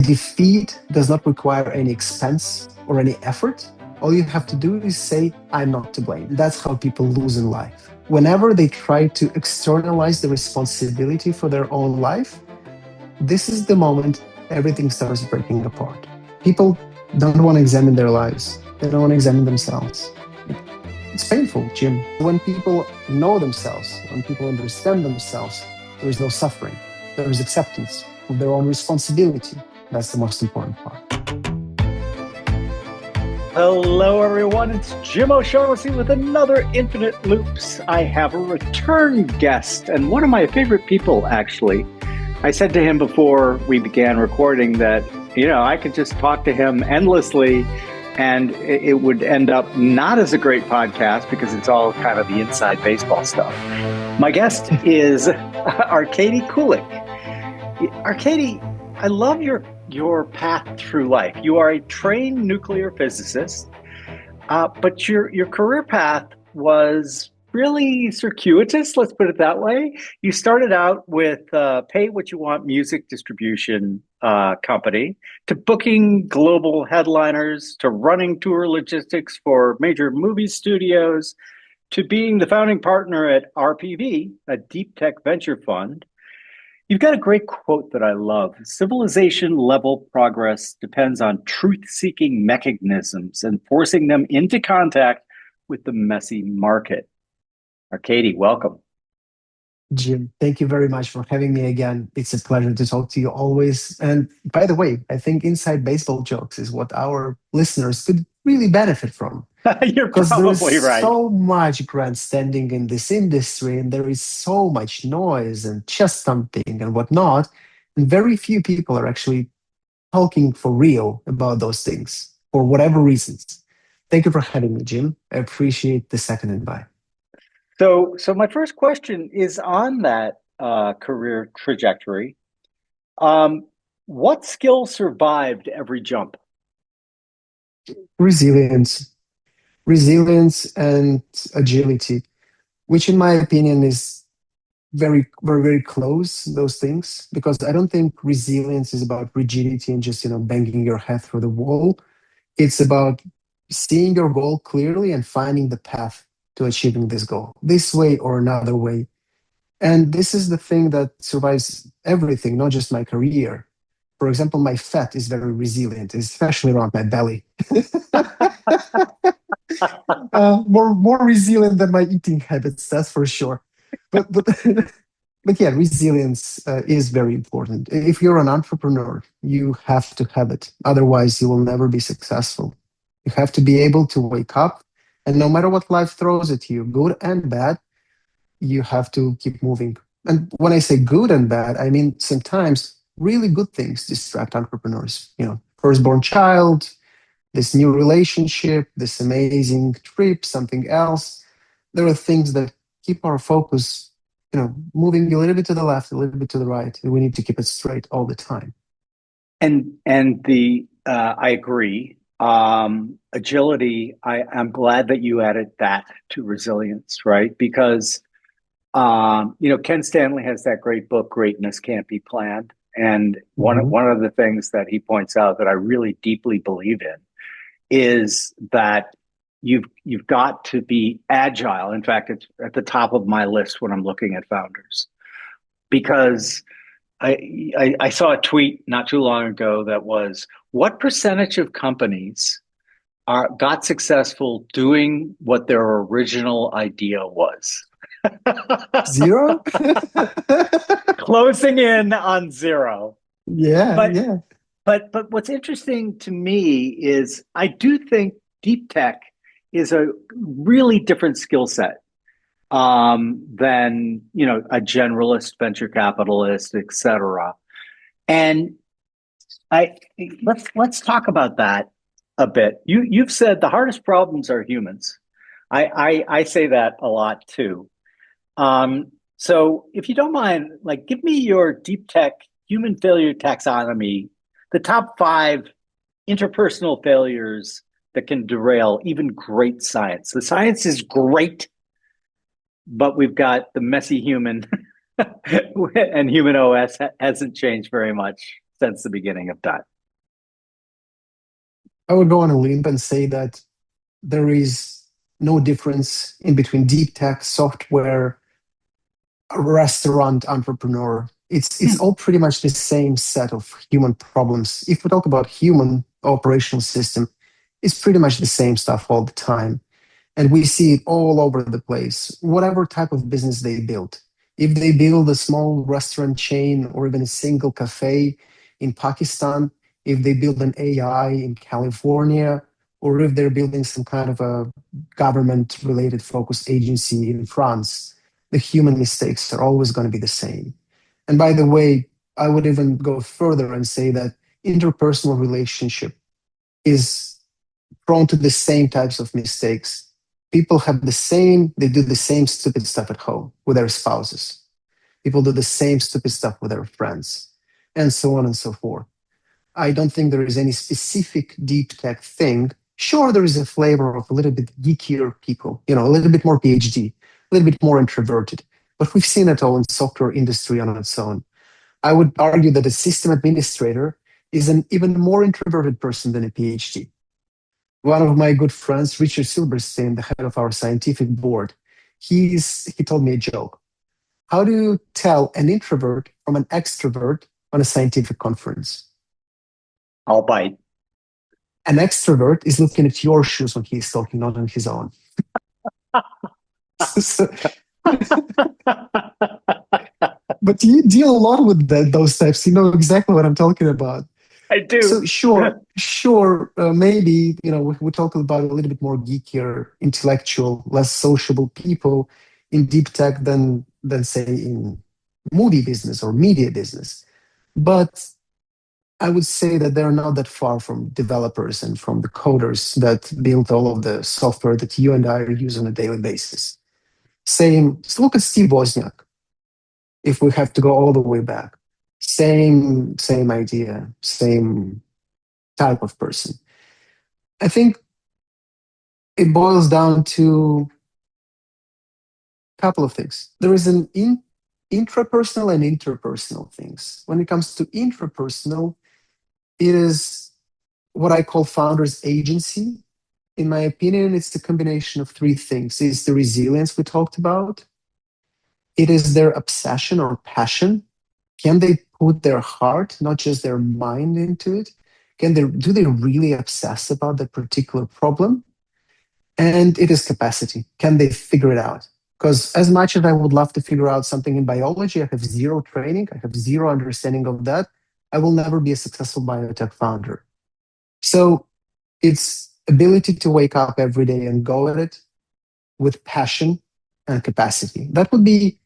Defeat does not require any expense or any effort. All you have to do is say, I'm not to blame. That's how people lose in life. Whenever they try to externalize the responsibility for their own life, this is the moment everything starts breaking apart. People don't want to examine their lives, they don't want to examine themselves. It's painful, Jim. When people know themselves, when people understand themselves, there is no suffering. There is acceptance of their own responsibility. That's the most important part. Hello, everyone. It's Jim O'Shaughnessy with another Infinite Loops. I have a return guest and one of my favorite people, actually. I said to him before we began recording that, I could just talk to him endlessly and it would end up not as a great podcast because it's all kind of the inside baseball stuff. My guest is Arkady Kulik. Arkady, I love your path through life. You are a trained nuclear physicist, but your career path was really circuitous, let's put it that way. You started out with Pay What You Want music distribution company, to booking global headliners, to running tour logistics for major movie studios, to being the founding partner at RPV, a deep tech venture fund. You've got a great quote that I love. Civilization level progress depends on truth-seeking mechanisms and forcing them into contact with the messy market. Arkady, welcome. Jim, thank you very much for having me again. It's a pleasure to talk to you always. And by the way, I think inside baseball jokes is what our listeners could really benefit from. You're Because there probably is right. so much grandstanding in this industry, and there is so much noise and chest thumping and whatnot. And very few people are actually talking for real about those things for whatever reasons. Thank you for having me, Jim. I appreciate the second invite. So my first question is on that career trajectory. What skill survived every jump? Resilience, resilience and agility, which in my opinion is very close, those things, because I don't think resilience is about rigidity and just, banging your head through the wall. It's about seeing your goal clearly and finding the path to achieving this goal, this way or another way. And this is the thing that survives everything, not just my career. For example, my fat is very resilient, especially around my belly. More resilient than my eating habits, that's for sure. But but yeah, resilience is very important. If you're an entrepreneur, you have to have it. Otherwise, you will never be successful. You have to be able to wake up, and no matter what life throws at you, good and bad, you have to keep moving. And when I say good and bad, I mean sometimes really good things distract entrepreneurs. Firstborn child, this new relationship, this amazing trip, something else. There are things that keep our focus, moving a little bit to the left, a little bit to the right. And we need to keep it straight all the time. And I agree. Agility, I'm glad that you added that to resilience, right? Because Ken Stanley has that great book, Greatness Can't Be Planned. And one of the things that he points out that I really deeply believe in is that you've got to be agile. In fact, it's at the top of my list when I'm looking at founders, because I saw a tweet not too long ago that was, what percentage of companies got successful doing what their original idea was? Zero? Closing in on zero. Yeah. But what's interesting to me is I do think deep tech is a really different skill set than a generalist venture capitalist, et cetera. And let's talk about that a bit. You've said the hardest problems are humans. I say that a lot too. So if you don't mind, give me your deep tech human failure taxonomy, the top 5 interpersonal failures that can derail even great science. The science is great, but we've got the messy human and human OS hasn't changed very much since the beginning of time. I would go on a limb and say that there is no difference in between deep tech, software, a restaurant entrepreneur. It's Hmm. all pretty much the same set of human problems. If we talk about human operational system, it's pretty much the same stuff all the time. And we see it all over the place, whatever type of business they build. If they build a small restaurant chain or even a single cafe in Pakistan, if they build an AI in California, or if they're building some kind of a government related focused agency in France, the human mistakes are always going to be the same. And by the way, I would even go further and say that interpersonal relationship is prone to the same types of mistakes. People have the same, they do the same stupid stuff at home with their spouses. People do the same stupid stuff with their friends, and so on and so forth. I don't think there is any specific deep tech thing. Sure, there is a flavor of a little bit geekier people, a little bit more PhD, a little bit more introverted. But we've seen it all in software industry on its own. I would argue that a system administrator is an even more introverted person than a PhD. One of my good friends, Richard Silverstein, the head of our scientific board, he told me a joke. How do you tell an introvert from an extrovert on a scientific conference? I'll bite. An extrovert is looking at your shoes when he's talking, not on his own. So, but you deal a lot with those types. You know exactly what I'm talking about. I So do. sure, maybe we talk about a little bit more geekier, intellectual, less sociable people in deep tech than say in movie business or media business. But I would say that they're not that far from developers and from the coders that build all of the software that you and I use on a daily basis. Same. So look at Steve Wozniak. If we have to go all the way back, same idea, same type of person. I think it boils down to a couple of things. There is an intrapersonal and interpersonal things. When it comes to intrapersonal, it is what I call founder's agency. In my opinion, it's the combination of three things. It's the resilience we talked about. It is their obsession or passion. Can they put their heart, not just their mind, into it? Do they really obsess about that particular problem? And it is capacity. Can they figure it out? Because as much as I would love to figure out something in biology, I have zero training, I have zero understanding of that. I will never be a successful biotech founder. So it's ability to wake up every day and go at it with passion and capacity. That would be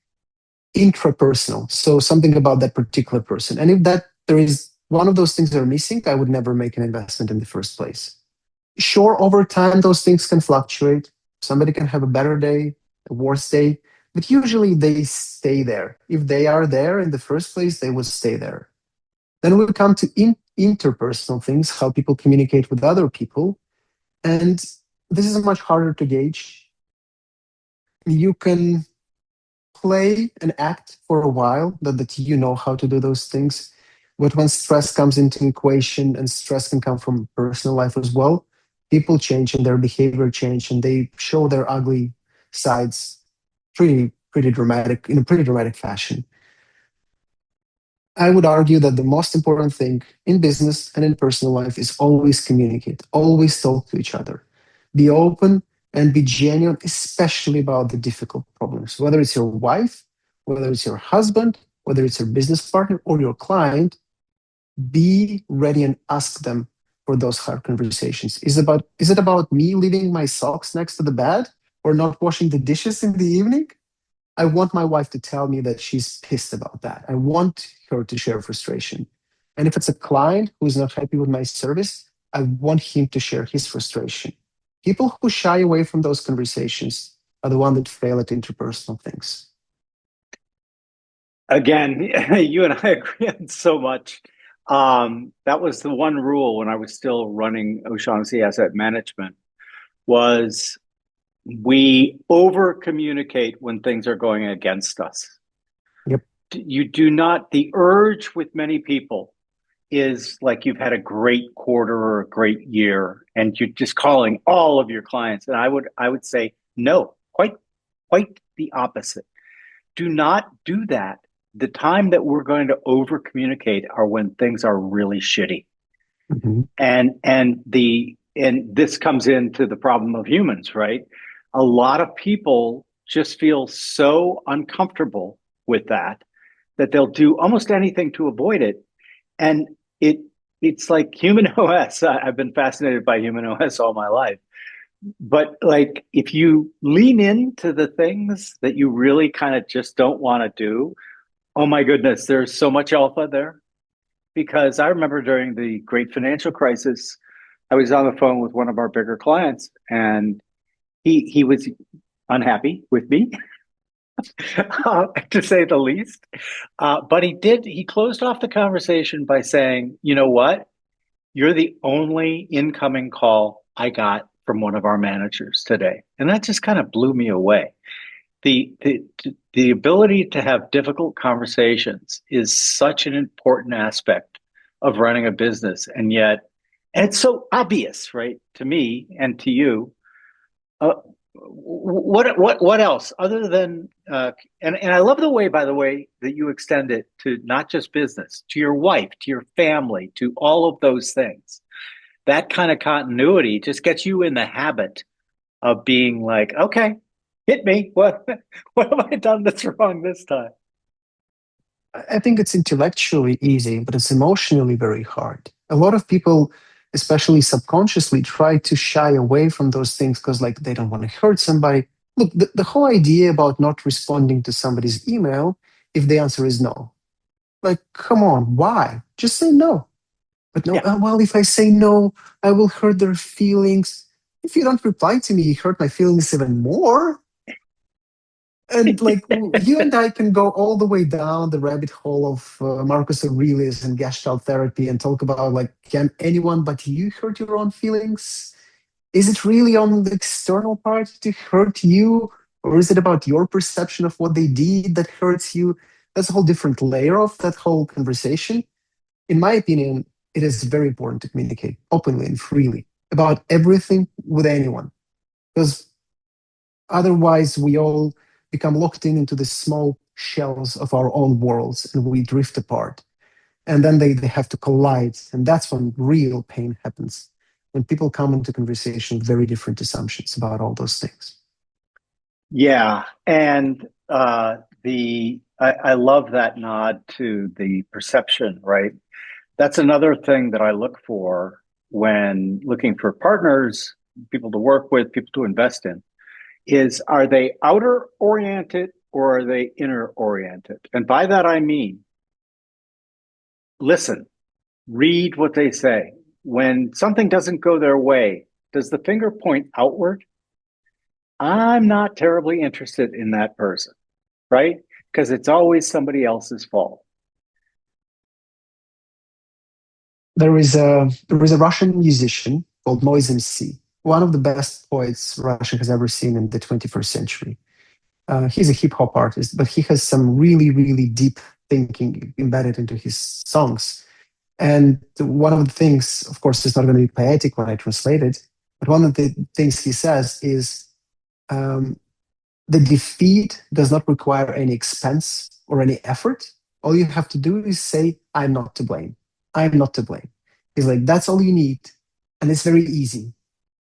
intrapersonal. So something about that particular person. And if that there is one of those things that are missing, I would never make an investment in the first place. Sure, over time, those things can fluctuate. Somebody can have a better day, a worse day, but usually they stay there. If they are there in the first place, they will stay there. Then we come to interpersonal things, how people communicate with other people. And this is much harder to gauge. You can play and act for a while, that you know how to do those things. But when stress comes into equation, and stress can come from personal life as well, people change and their behavior change and they show their ugly sides pretty dramatic in a pretty dramatic fashion. I would argue that the most important thing in business and in personal life is always communicate, always talk to each other, be open and be genuine, especially about the difficult problems, whether it's your wife, whether it's your husband, whether it's your business partner or your client. Be ready and ask them for those hard conversations. Is it about me leaving my socks next to the bed or not washing the dishes in the evening? I want my wife to tell me that she's pissed about that. I want her to share frustration. And if it's a client who's not happy with my service, I want him to share his frustration. People who shy away from those conversations are the ones that fail at interpersonal things. Again, you and I agree on so much. That was the one rule when I was still running O'Shaughnessy Asset Management was we over communicate when things are going against us. Yep. You do not, the urge with many people is like you've had a great quarter or a great year and you're just calling all of your clients. And I would say no, quite the opposite. Do not do that. The time that we're going to over communicate are when things are really shitty. Mhm. And this comes into the problem of humans, right? A lot of people just feel so uncomfortable with that they'll do almost anything to avoid it. And it it's like human OS. I've been fascinated by human OS all my life. But like if you lean into the things that you really kind of just don't want to do, oh my goodness, there's so much alpha there. Because I remember during the great financial crisis, I was on the phone with one of our bigger clients and he was unhappy with me, to say the least. But he closed off the conversation by saying, you know what? You're the only incoming call I got from one of our managers today. And that just kind of blew me away. The ability to have difficult conversations is such an important aspect of running a business. And it's so obvious, right? To me and to you. Uh, what else other than and I love the way, by the way, that you extend it to not just business, to your wife, to your family, to all of those things. That kind of continuity just gets you in the habit of being like, okay, hit me. What have I done that's wrong this time? I think it's intellectually easy, but it's emotionally very hard. A lot of people, especially subconsciously, try to shy away from those things because, like, they don't want to hurt somebody. Look, the whole idea about not responding to somebody's email if the answer is no. Like, come on, why? Just say no. But no, Yeah. well, if I say no, I will hurt their feelings. If you don't reply to me, you hurt my feelings even more. And like you and I can go all the way down the rabbit hole of Marcus Aurelius and Gestalt therapy and talk about like, can anyone but you hurt your own feelings? Is it really on the external part to hurt you? Or is it about your perception of what they did that hurts you? That's a whole different layer of that whole conversation. In my opinion, it is very important to communicate openly and freely about everything with anyone. Because otherwise, we all become locked in into the small shells of our own worlds and we drift apart. And then they have to collide. And that's when real pain happens. When people come into conversation with very different assumptions about all those things. Yeah. And I love that nod to the perception, right? That's another thing that I look for when looking for partners, people to work with, people to invest in, is are they outer oriented or are they inner oriented? And by that I mean listen, read what they say. When something doesn't go their way, does the finger point outward? I'm not terribly interested in that person, right? Because it's always somebody else's fault. There is a Russian musician called Noise MC, one of the best poets Russia has ever seen in the 21st century. He's a hip hop artist, but he has some really, really deep thinking embedded into his songs. And one of the things, of course, it's not going to be poetic when I translate it, but one of the things he says is um, the defeat does not require any expense or any effort. All you have to do is say, I'm not to blame. I'm not to blame. He's like, that's all you need. And it's very easy.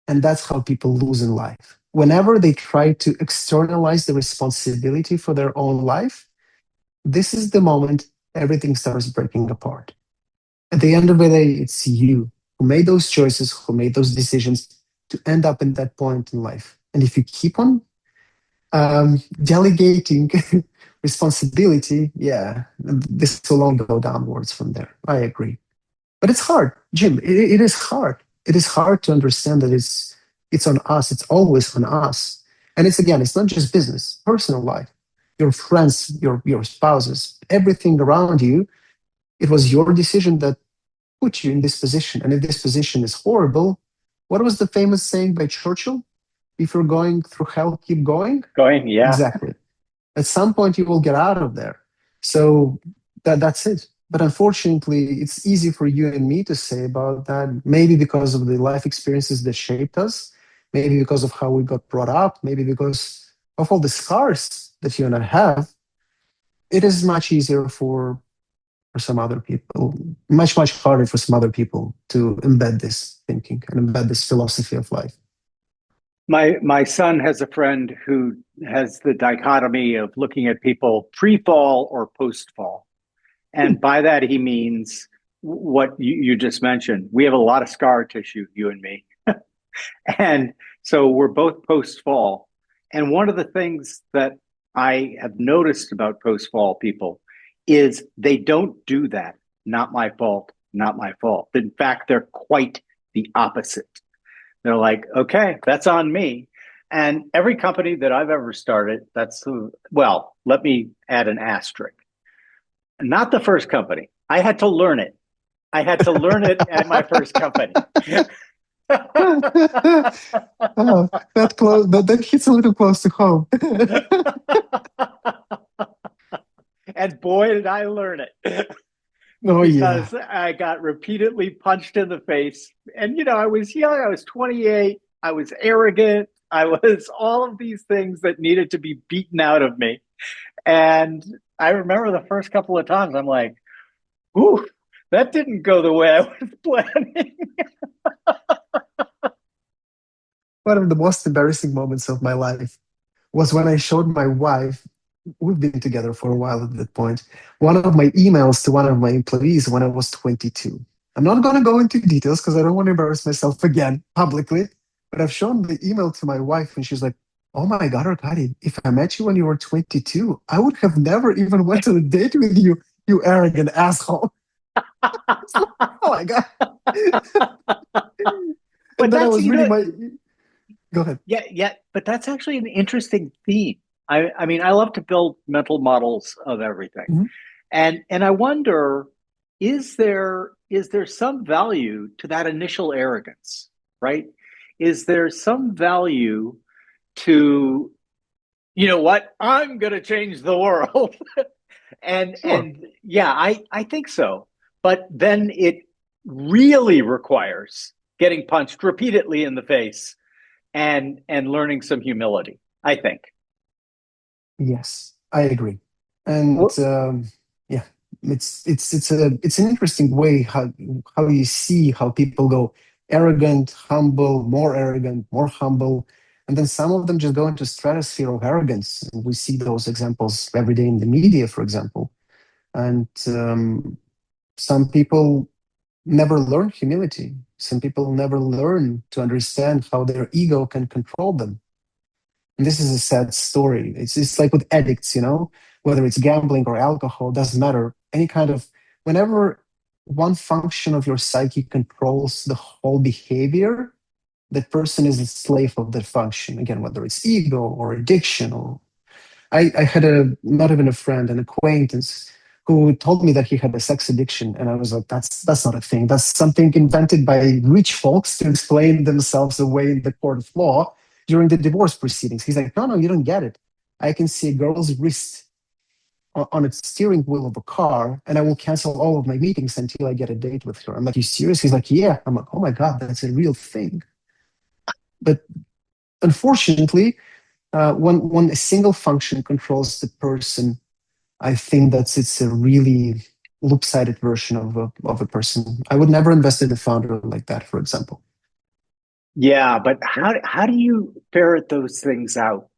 And that's how people lose in life. Whenever they try to externalize the responsibility for their own life, this is the moment everything starts breaking apart. At the end of the day, it's you who made those choices, who made those decisions to end up in that point in life. And if you keep on delegating responsibility, yeah, this will all go downwards from there. I agree. But it's hard, Jim. It is hard. It is hard to understand that it's on us. It's always on us. And it's again, it's not just business, personal life, your friends, your spouses, everything around you. It was your decision that put you in this position. And if this position is horrible, what was the famous saying by Churchill? If you're going through hell, keep going. Going, yeah. Exactly. At some point, you will get out of there. So that's it. But unfortunately, it's easy for you and me to say about that, maybe because of the life experiences that shaped us, maybe because of how we got brought up, maybe because of all the scars that you and I have. It is much easier for some other people, much harder for some other people to embed this thinking and embed this philosophy of life. My son has a friend who has the dichotomy of looking at people pre-fall or post-fall. And by that, he means what you just mentioned. We have a lot of scar tissue, you and me. And so we're both post-fall. And one of the things that I have noticed about post-fall people is they don't do that. Not my fault, not my fault. In fact, they're quite the opposite. They're like, okay, that's on me. And every company that I've ever started, well, let me add an asterisk. Not the first company. I had to learn it. I had to learn it at my first company. Oh, that hits a little close to home. And boy, did I learn it. Oh yeah. Because I got repeatedly punched in the face. And, I was young, I was 28, I was arrogant, I was all of these things that needed to be beaten out of me. And I remember the first couple of times, I'm like, ooh, that didn't go the way I was planning. One of the most embarrassing moments of my life was when I showed my wife, we've been together for a while at that point, one of my emails to one of my employees when I was 22. I'm not going to go into details because I don't want to embarrass myself again publicly, but I've shown the email to my wife and she's like, oh my God, Arkady, if I met you when you were 22, I would have never even went on a date with you, you arrogant asshole. Oh my God. But And then I that's, was reading my, go ahead. yeah, but that's actually an interesting theme. I mean, I love to build mental models of everything. Mhm. And I wonder, is there some value to that initial arrogance, right? Is there some value to, you know what, I'm gonna change the world? Sure. And yeah, I think so. But then it really requires getting punched repeatedly in the face and learning some humility, I think. Yes, I agree. And Well, yeah, it's an interesting way how you see how people go arrogant, humble, more arrogant, more humble, and then some of them just go into stratosphere of arrogance. And we see those examples every day in the media, for example. And some people never learn humility. Some people never learn to understand how their ego can control them. And this is a sad story. It's like with addicts, whether it's gambling or alcohol, doesn't matter. Any kind of, whenever one function of your psyche controls the whole behavior, that person is a slave of that function. Again, whether it's ego or addiction, or I had not even a friend, an acquaintance who told me that he had a sex addiction, and I was like, that's not a thing. That's something invented by rich folks to explain themselves away in the court of law during the divorce proceedings. He's like, no, you don't get it. I can see a girl's wrist on a steering wheel of a car, and I will cancel all of my meetings until I get a date with her. I'm like, you serious? He's like, yeah. I'm like, oh my God, that's a real thing. But unfortunately, when a single function controls the person, I think it's a really loop-sided version of a person. I would never invest in a founder like that, for example. yeah, but how do you ferret those things out?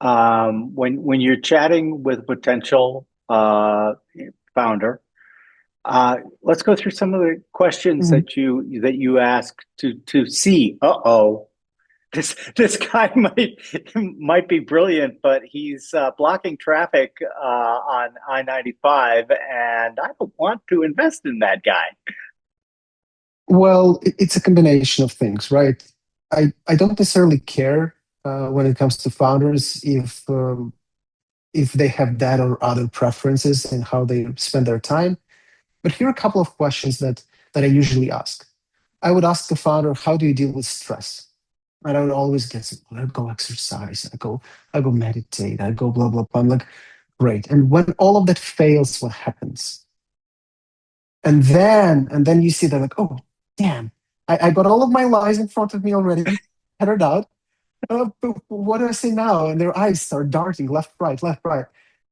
When you're chatting with a potential founder, let's go through some of the questions Mhm. that you ask to see. Uh-oh, this guy might be brilliant, but he's blocking traffic on I-95, and I don't want to invest in that guy. Well, it's a combination of things, right? I don't necessarily care when it comes to founders if they have that or other preferences in how they spend their time. But here are a couple of questions that I usually ask. I would ask the founder, how do you deal with stress? And I would always get, I go exercise, I go meditate, I go blah blah blah. I'm like, great. And when all of that fails, what happens? And then you see they're like, oh, damn, I got all of my lies in front of me already, headed out. But what do I say now? And their eyes start darting left, right, left, right.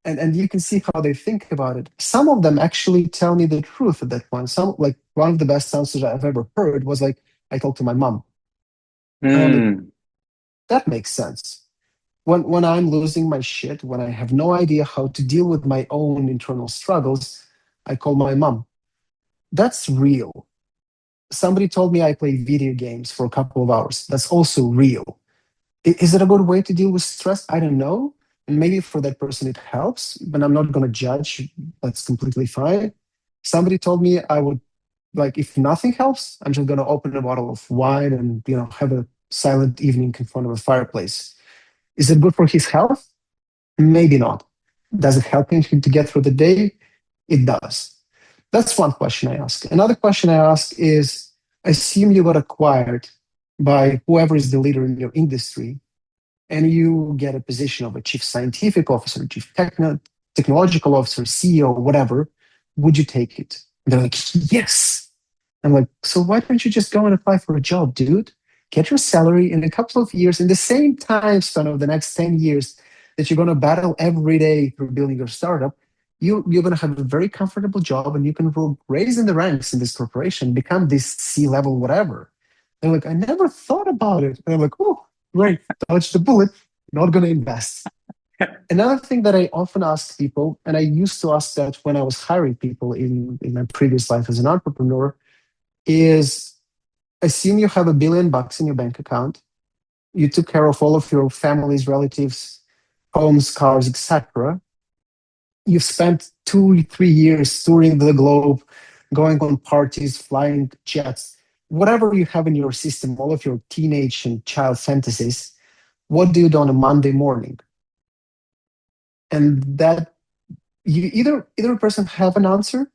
And you can see how they think about it. Some of them actually tell me the truth at that point. Some, like, one of the best answers I've ever heard was like, I talked to my mom. And I'm like, Hmm. that makes sense. When I'm losing my shit, when I have no idea how to deal with my own internal struggles, I call my mom. That's real. Somebody told me I play video games for a couple of hours. That's also real. Is it a good way to deal with stress? I don't know. And maybe for that person it helps, but I'm not going to judge. That's completely fine. Somebody told me I would, like, if nothing helps, I'm just going to open a bottle of wine and, have a silent evening in front of a fireplace. Is it good for his health? Maybe not. Does it help him to get through the day? It does. That's one question I ask. Another question I ask is, assume you got acquired by whoever is the leader in your industry, and you get a position of a chief scientific officer, technological officer, CEO, whatever. Would you take it? And they're like, yes. I'm like, so why don't you just go and apply for a job, dude? Get your salary in a couple of years, in the same time span of the next 10 years that you're going to battle every day through building your startup. You're going to have a very comfortable job, and you can raise in the ranks in this corporation, become this C-level, whatever. They're like, I never thought about it. And I'm like, oh, great, dodge the bullet, not going to invest. Another thing that I often ask people, and I used to ask that when I was hiring people in my previous life as an entrepreneur, is, assume you have $1 billion in your bank account. You took care of all of your family's relatives, homes, cars, etc. You've spent 2, 3 years touring the globe, going on parties, flying jets, whatever you have in your system, all of your teenage and child fantasies. What do you do on a Monday morning? And that, you either a person have an answer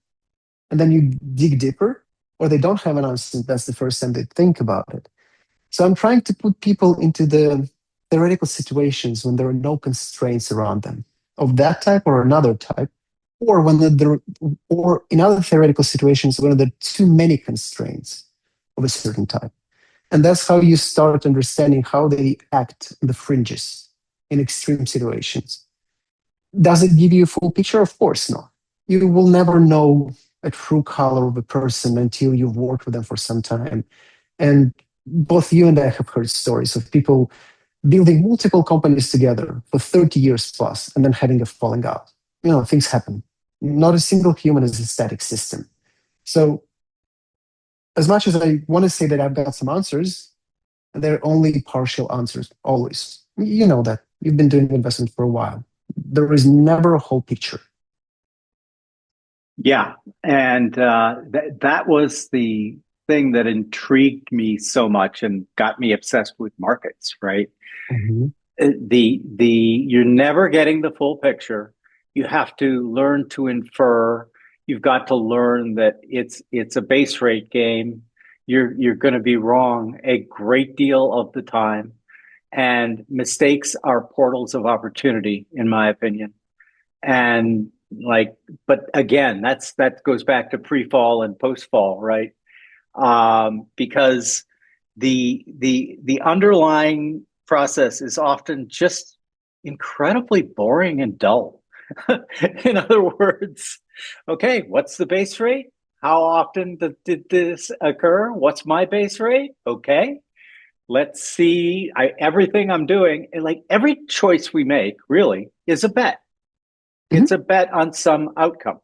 and then you dig deeper, or they don't have an answer. That's the first time they think about it. So I'm trying to put people into the theoretical situations when there are no constraints around them of that type or another type, or or in other theoretical situations when there are too many constraints of a certain type. And that's how you start understanding how they act in the fringes in extreme situations. Does it give you a full picture? Of course not. You will never know a true color of a person until you've worked with them for some time. And both you and I have heard stories of people building multiple companies together for 30 years plus and then having a falling out. Things happen. Not a single human is a static system. So, as much as I want to say that I've got some answers, they're only partial answers, always. You know that. You've been doing investment for a while. There is never a whole picture. Yeah. And that was the thing that intrigued me so much and got me obsessed with markets, right? Mhm. You're never getting the full picture. You have to learn to infer. You've got to learn that it's a base rate game. You're going to be wrong a great deal of the time, and mistakes are portals of opportunity, in my opinion. And like, but again, that goes back to pre-fall and post-fall, right? Because the underlying process is often just incredibly boring and dull. In other words, okay, what's the base rate? How often did this occur? What's my base rate? Okay, let's see. Everything I'm doing, like every choice we make, really is a bet. Mhm. It's a bet on some outcome.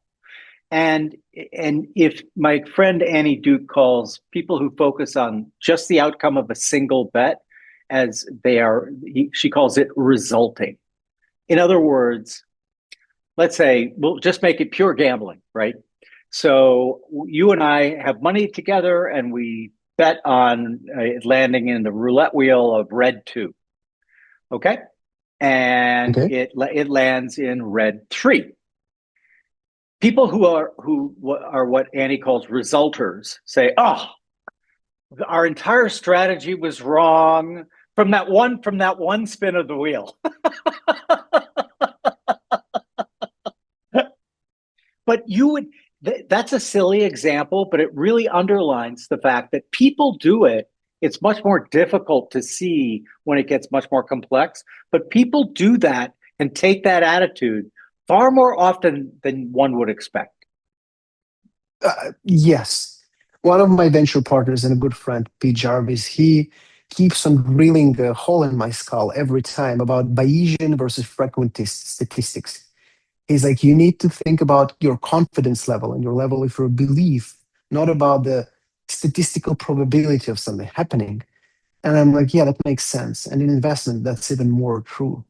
And and if my friend Annie Duke calls people who focus on just the outcome of a single bet as she calls it resulting. In other words, let's say we'll just make it pure gambling, right? So you and I have money together and we bet on landing in the roulette wheel of red 2. Okay. And Okay. it lands in red 3. People who are what Annie calls resulters say, "Oh, our entire strategy was wrong from that one spin of the wheel." But That's a silly example, but it really underlines the fact that people do it. It's much more difficult to see when it gets much more complex, but people do that and take that attitude far more often than one would expect. Yes. One of my venture partners and a good friend, Pete Jarvis, he keeps on drilling a hole in my skull every time about Bayesian versus frequentist statistics. He's like, you need to think about your confidence level and your level of your belief, not about the statistical probability of something happening. And I'm like, yeah, that makes sense. And in investment, that's even more true.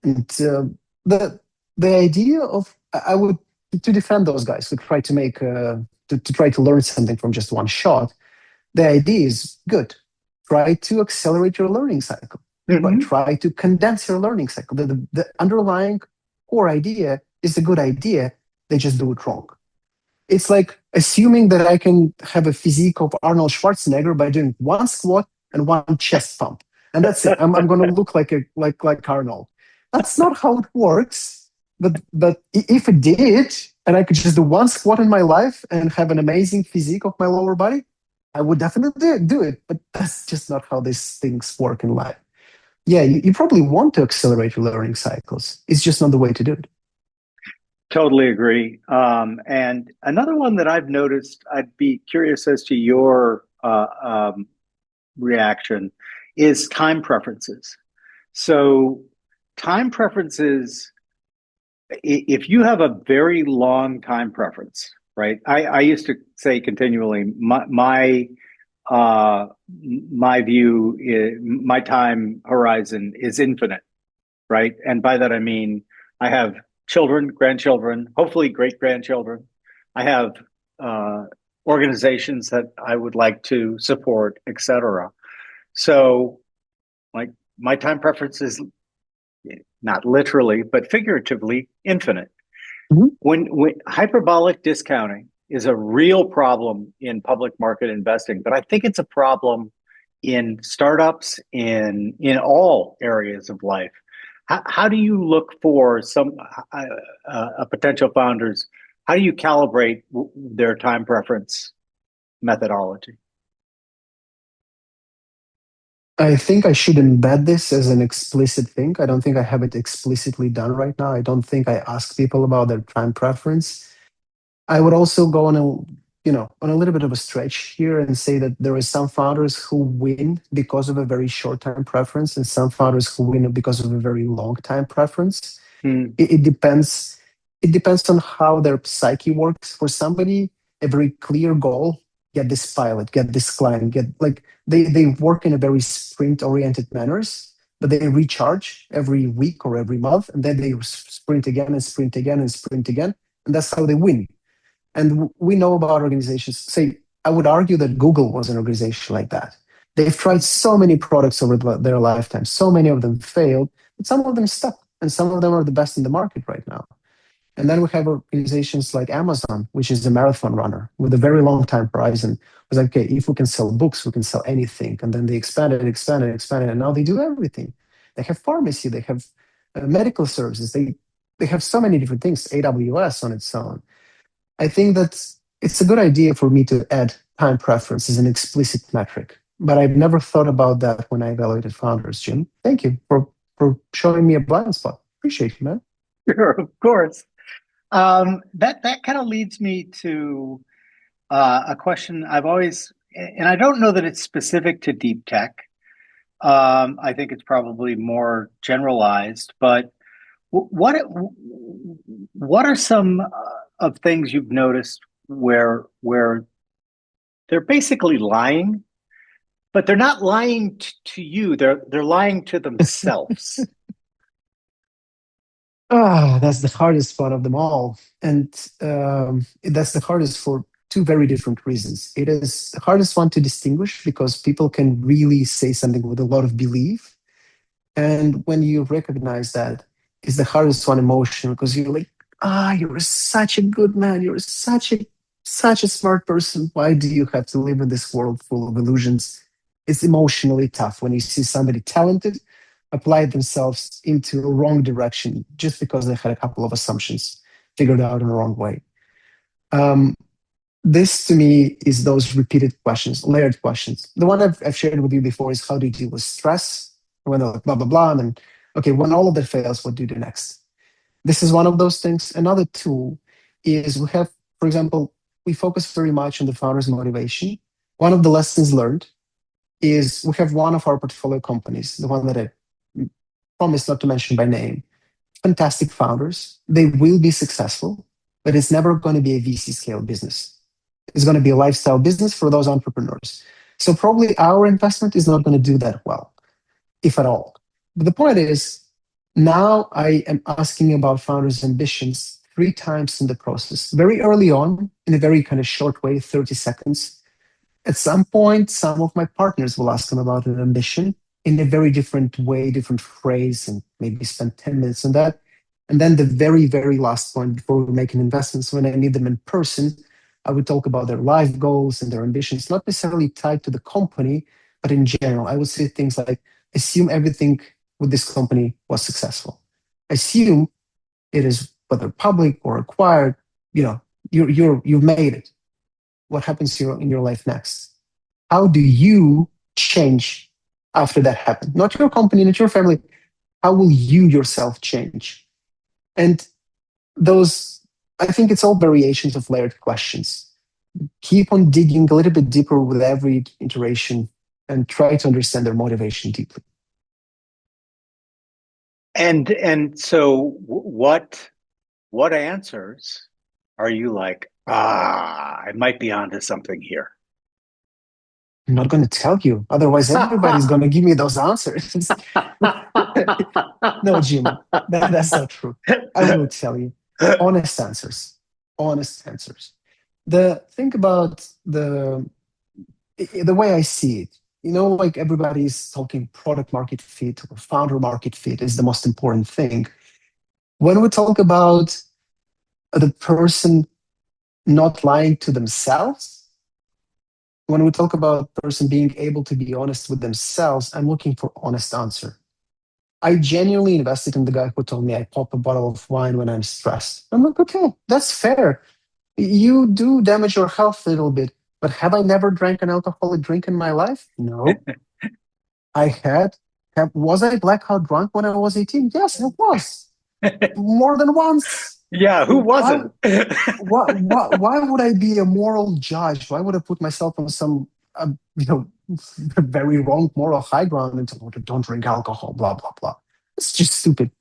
And the the idea of I would to defend those guys who try to make to try to learn something from just one shot. The idea is good. Try to accelerate your learning cycle. Right? Mm-hmm. Try to condense your learning cycle. The underlying core idea is a good idea. They just do it wrong. It's like assuming that I can have a physique of Arnold Schwarzenegger by doing one squat and one chest pump, and that's it. I'm going to look like Arnold. That's not how it works. But if it did, and I could just do one squat in my life and have an amazing physique of my lower body, I would definitely do it. But that's just not how these things work in life. Yeah, you probably want to accelerate your learning cycles. It's just not the way to do it. Totally agree. And another one that I've noticed, I'd be curious as to your reaction, is time preferences. So, time preferences, if you have a very long time preference, right? I used to say continually, uh, my view, my time horizon is infinite, right? And by that I mean I have children, grandchildren, hopefully great grandchildren. I have uh, organizations that I would like to support, etc. So, like my time preference is not literally, but figuratively infinite. Mhm. When hyperbolic discounting is a real problem in public market investing, but I think it's a problem in startups in all areas of life. How do you look for some a potential founders? How do you calibrate their time preference methodology? I think I should embed this as an explicit thing. I don't think I have it explicitly done right now. I don't think I ask people about their time preference. I would also go on on a little bit of a stretch here and say that there are some founders who win because of a very short time preference and some founders who win because of a very long time preference. Hmm. It depends. It depends on how their psyche works. For somebody, a very clear goal: get this pilot, get this client, get like they work in a very sprint oriented manners, but they recharge every week or every month, and then they sprint again and sprint again and sprint again, and that's how they win. And we know about organizations. Say, I would argue that Google was an organization like that. They've tried so many products over their lifetime. So many of them failed, but some of them stuck, and some of them are the best in the market right now. And then we have organizations like Amazon, which is a marathon runner with a very long time horizon. It was like, okay, if we can sell books, we can sell anything. And then they expanded, expanded, expanded, and now they do everything. They have pharmacy, they have medical services, they have so many different things. AWS on its own. I think that it's a good idea for me to add time preference as an explicit metric, but I've never thought about that when I evaluated founders. Jim, thank you for showing me a blind spot. Appreciate you, man. Sure, of course. That kind of leads me to a question I've always, and I don't know that it's specific to deep tech. I think it's probably more generalized, but what are some of things you've noticed where they're basically lying, but they're not lying to you. They're lying to themselves. Ah, that's the hardest one of them all. And that's the hardest for two very different reasons. It is the hardest one to distinguish because people can really say something with a lot of belief. And when you recognize that, it's the hardest one emotional because you're like, you're such a good man. You're such a smart person. Why do you have to live in this world full of illusions? It's emotionally tough when you see somebody talented apply themselves into a wrong direction just because they had a couple of assumptions figured out in the wrong way. Um, this to me is those repeated questions, layered questions. The one I've shared with you before is how do you deal with stress? When they're like blah blah blah, and then okay, when all of that fails, what do you do next? This is one of those things. Another tool is we have, for example, we focus very much on the founder's motivation. One of the lessons learned is we have one of our portfolio companies, the one that I promised not to mention by name, fantastic founders. They will be successful, but it's never going to be a VC scale business. It's going to be a lifestyle business for those entrepreneurs. So probably our investment is not going to do that well, if at all. But the point is, now I am asking about founders' ambitions three times in the process, very early on, in a very kind of short way, 30 seconds. At some point, some of my partners will ask them about an ambition in a very different way, different phrase, and maybe spend 10 minutes on that. And then the very, very last point before we make an investment, so when I meet them in person, I would talk about their life goals and their ambitions, not necessarily tied to the company, but in general. I would say things like, assume everything with this company was successful. Assume it is whether public or acquired, you know, you've made it. What happens in your life next? How do you change after that happened? Not your company, not your family. How will you yourself change? And those, I think it's all variations of layered questions. Keep on digging a little bit deeper with every iteration and try to understand their motivation deeply. And so what answers are you like, I might be onto something here? I'm not going to tell you. Otherwise, everybody's going to give me those answers. No, Jim, that's not true. I will tell you. Honest answers. Honest answers. The think about the way I see it. You know, like everybody's talking product market fit or founder market fit is the most important thing. When we talk about the person not lying to themselves, when we talk about person being able to be honest with themselves, I'm looking for honest answer. I genuinely invested in the guy who told me I pop a bottle of wine when I'm stressed. I'm like, okay, that's fair. You do damage your health a little bit, but have I never drank an alcoholic drink in my life? No. I had. Was I blackout drunk when I was 18? Yes, I was. More than once. Yeah, who Why, wasn't? why would I be a moral judge? Why would I put myself on some, you know, very wrong moral high ground and tell, don't drink alcohol, blah, blah, blah? It's just stupid.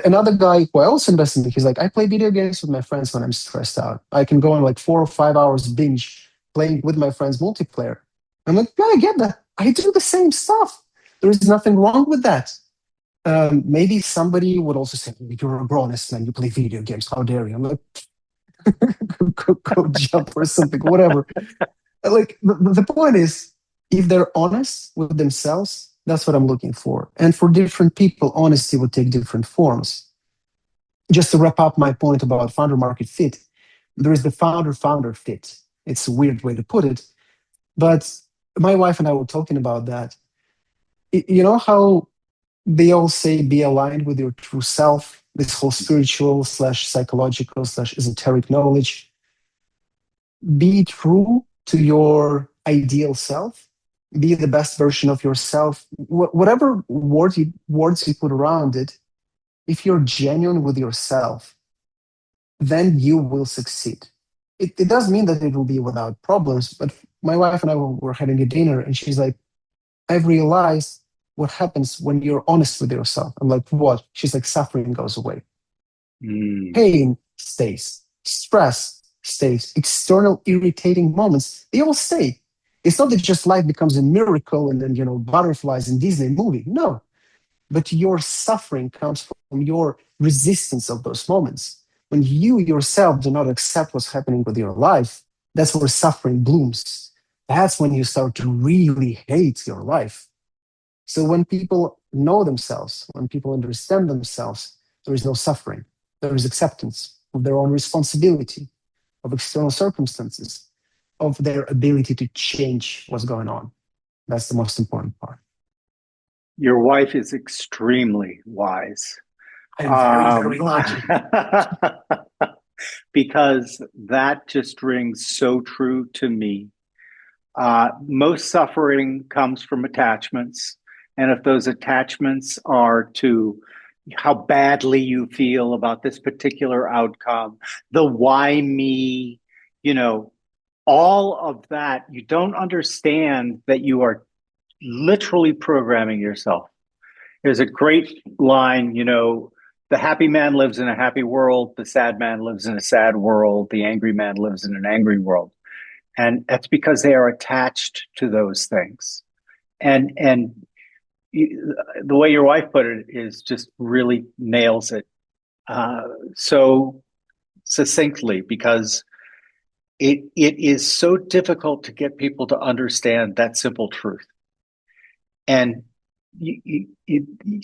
Another guy who I also invested in, he's like, I play video games with my friends when I'm stressed out. I can go on like 4 or 5 hours binge playing with my friends multiplayer. I'm like, yeah, I get that. I do the same stuff. There is nothing wrong with that. Maybe somebody would also say, you're a grown-ass man, you play video games. How dare you? I'm like, go jump or something, whatever. Like the point is, if they're honest with themselves, that's what I'm looking for. And for different people, honesty would take different forms. Just to wrap up my point about founder market fit, there is the founder fit. It's a weird way to put it, but my wife and I were talking about that. You know how they all say be aligned with your true self, this whole spiritual slash psychological slash esoteric knowledge. Be true to your ideal self, be the best version of yourself. Whatever words you put around it, if you're genuine with yourself, then you will succeed. It does mean that it will be without problems, but my wife and I were having a dinner, and she's like, I've realized what happens when you're honest with yourself. I'm like, what? She's like, suffering goes away. Mm. Pain stays. Stress stays. External irritating moments, they all stay. It's not that just life becomes a miracle and then, you know, butterflies in Disney movie. No. But your suffering comes from your resistance of those moments. When you yourself do not accept what's happening with your life, that's where suffering blooms. That's when you start to really hate your life. So when people know themselves, when people understand themselves, there is no suffering. There is acceptance of their own responsibility, of external circumstances, of their ability to change what's going on. That's the most important part. Your wife is extremely wise. I'm very, very lucky. because that just rings so true to me. Most suffering comes from attachments. And if those attachments are to how badly you feel about this particular outcome, the why me, you know, all of that, you don't understand that you are literally programming yourself. There's a great line, the happy man lives in a happy world, the sad man lives in a sad world, the angry man lives in an angry world. And that's because they are attached to those things. And the way your wife put it is just really nails it so succinctly, because it is so difficult to get people to understand that simple truth. And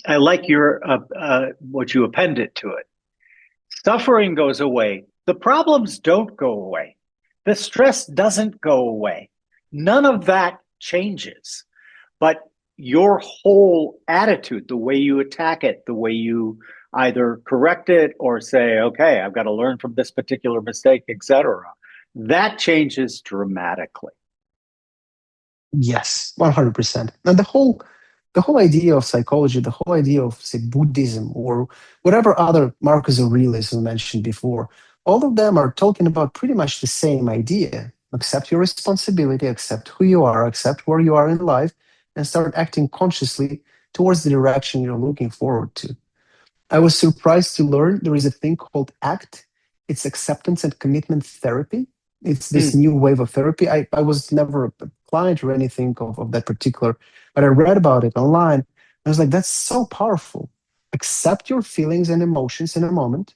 I like your what you appended to it. Suffering goes away. The problems don't go away. The stress doesn't go away. None of that changes. But your whole attitude, the way you attack it, the way you either correct it or say, okay, I've got to learn from this particular mistake, etc., that changes dramatically. Yes, 100%. And the whole idea of psychology, the whole idea of, say, Buddhism or whatever other Marcus Aurelius mentioned before, all of them are talking about pretty much the same idea. Accept your responsibility, accept who you are, accept where you are in life, and start acting consciously towards the direction you're looking forward to. I was surprised to learn there is a thing called ACT. It's acceptance and commitment therapy. It's this Mm. new wave of therapy. I was never a client or anything of that particular, but I read about it online. I was like, that's so powerful. Accept your feelings and emotions in a moment,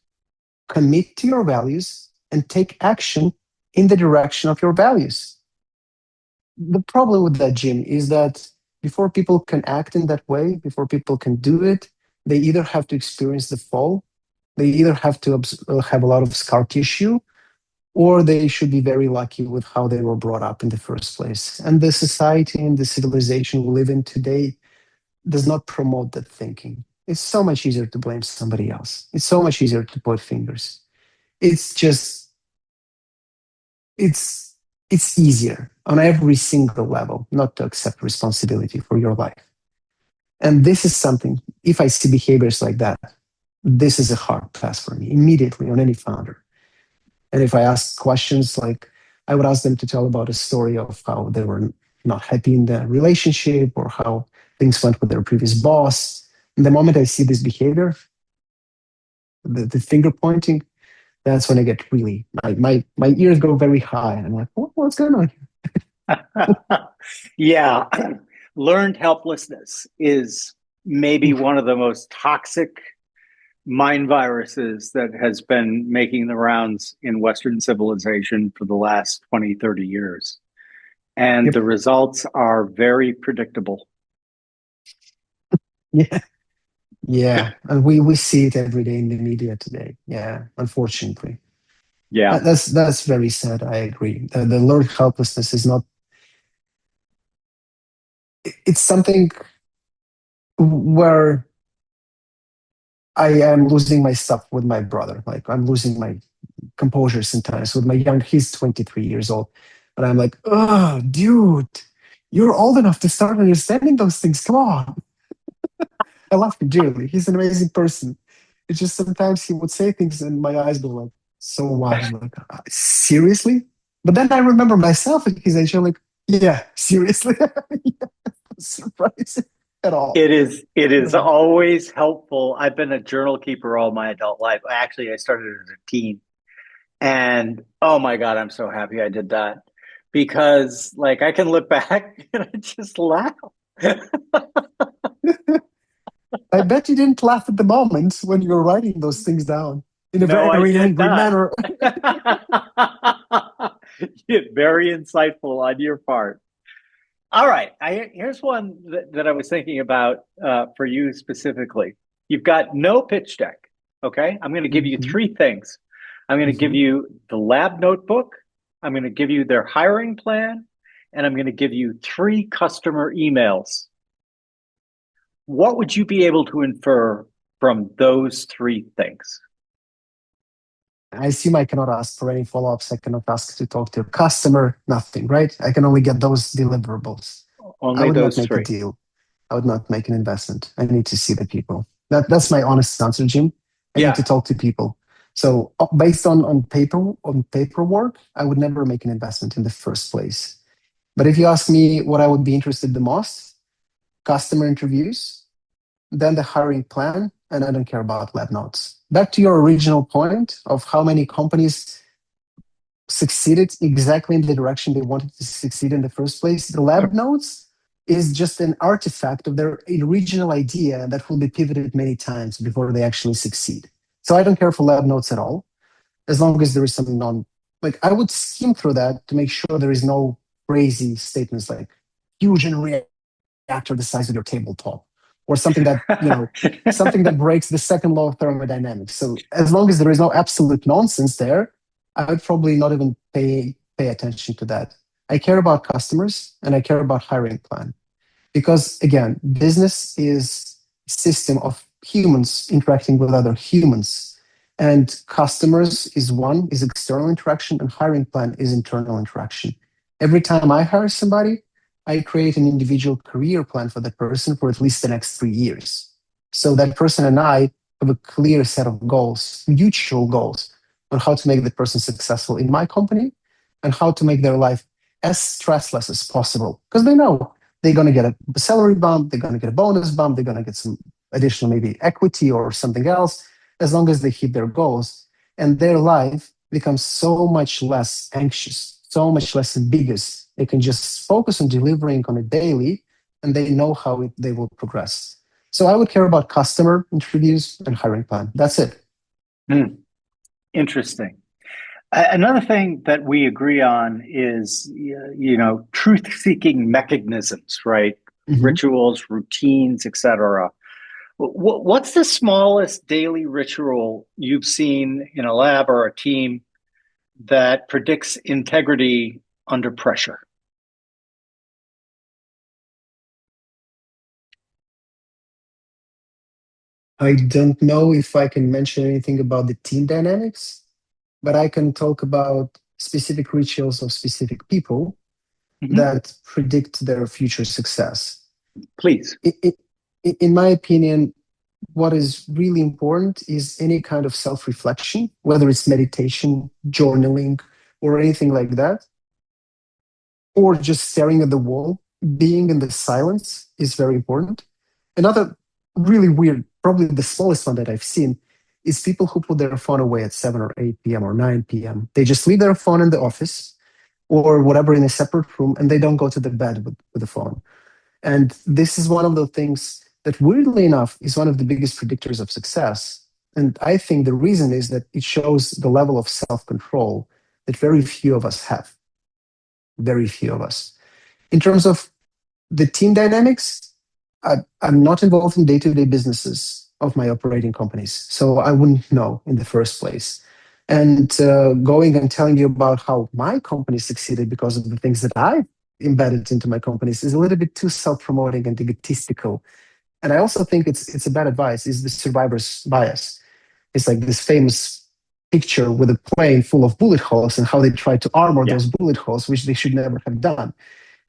commit to your values, and take action in the direction of your values. The problem with that, Jim, is that before people can act in that way, before people can do it, they either have to experience the fall, they either have to have a lot of scar tissue, or they should be very lucky with how they were brought up in the first place. And the society and the civilization we live in today does not promote that thinking. It's so much easier to blame somebody else. It's so much easier to point fingers. It's just, it's it's easier on every single level not to accept responsibility for your life. And this is something, if I see behaviors like that, this is a hard pass for me immediately on any founder. And if I ask questions, like I would ask them to tell about a story of how they were not happy in the relationship or how things went with their previous boss. And the moment I see this behavior, the finger pointing, that's when I get really, my ears go very high. And I'm like, what's going on here? Yeah. Learned helplessness is maybe one of the most toxic mind viruses that has been making the rounds in Western civilization for the last 20, 30 years. And Yep. the results are very predictable. Yeah. Yeah. And we see it every day in the media today. Yeah. Unfortunately. Yeah. That's very sad. I agree. The learned helplessness is not, it's something where I am losing my stuff with my brother. Like I'm losing my composure sometimes with my he's 23 years old. But I'm like, oh, dude, you're old enough to start understanding those things. Come on. I love him dearly. He's an amazing person. It's just sometimes he would say things and my eyes go like so wide. I'm like, seriously? But then I remember myself at his age. I'm like, yeah, seriously? Yeah, surprising at all. It is Yeah. always helpful. I've been a journal keeper all my adult life. Actually, I started as a teen. And oh my God, I'm so happy I did that, because like I can look back and I just laugh. I bet you didn't laugh at the moment when you were writing those things down in a No, I very did angry not. manner. Very insightful on your part. All right. Here's one that I was thinking about for you specifically. You've got no pitch deck. Okay. I'm going to give you Mhm, three things. I'm going to give mhm. you the lab notebook. I'm going to give you their hiring plan. And I'm going to give you three customer emails. What would you be able to infer from those three things? I assume I cannot ask for any follow-ups. I cannot ask to talk to a customer, nothing, right? I can only get those deliverables. I Only would not those make a three. deal. I would not make an investment. I need to see the people. That's my honest answer, Jim. I need to Yeah. talk to people. So based on paperwork, I would never make an investment in the first place. But if you ask me what I would be interested the most, customer interviews, then the hiring plan, and I don't care about lab notes. Back to your original point of how many companies succeeded exactly in the direction they wanted to succeed in the first place. The lab notes is just an artifact of their original idea that will be pivoted many times before they actually succeed. So I don't care for lab notes at all, as long as there is some like I would skim through that to make sure there is no crazy statements like fusion reactor the size of your tabletop or something that, something that breaks the second law of thermodynamics. So as long as there is no absolute nonsense there, I would probably not even pay attention to that. I care about customers and I care about hiring plan because again, business is a system of humans interacting with other humans, and customers is external interaction, and hiring plan is internal interaction. Every time I hire somebody, I create an individual career plan for that person for at least the next 3 years. So that person and I have a clear set of goals, mutual goals, on how to make the person successful in my company and how to make their life as stressless as possible. Because they know they're going to get a salary bump, they're going to get a bonus bump, they're going to get some additional maybe equity or something else, as long as they hit their goals. And their life becomes so much less anxious, so much less ambiguous. They can just focus on delivering on a daily, and they know how they will progress. So I would care about customer interviews and hiring plan. That's it. Hmm. Interesting. Another thing that we agree on is, truth-seeking mechanisms, right? Mhm. Rituals, routines, etc. What's the smallest daily ritual you've seen in a lab or a team that predicts integrity under pressure? I don't know if I can mention anything about the team dynamics, but I can talk about specific rituals of specific people Hmm. that predict their future success. Please. In my opinion, what is really important is any kind of self reflection, whether it's meditation, journaling, or anything like that, or just staring at the wall. Being in the silence is very important. Another really weird, probably the smallest one that I've seen, is people who put their phone away at 7 or 8 p.m. or 9 p.m. They just leave their phone in the office or whatever in a separate room, and they don't go to the bed with the phone. And this is one of the things that, weirdly enough, is one of the biggest predictors of success. And I think the reason is that it shows the level of self control that very few of us have. Very few of us. In terms of the team dynamics, I'm not involved in day to day businesses of my operating companies. So I wouldn't know in the first place. And going and telling you about how my company succeeded because of the things that I embedded into my companies is a little bit too self promoting and egotistical. And I also think it's a bad advice, is the survivor's bias. It's like this famous picture with a plane full of bullet holes and how they tried to armor Yeah. those bullet holes, which they should never have done.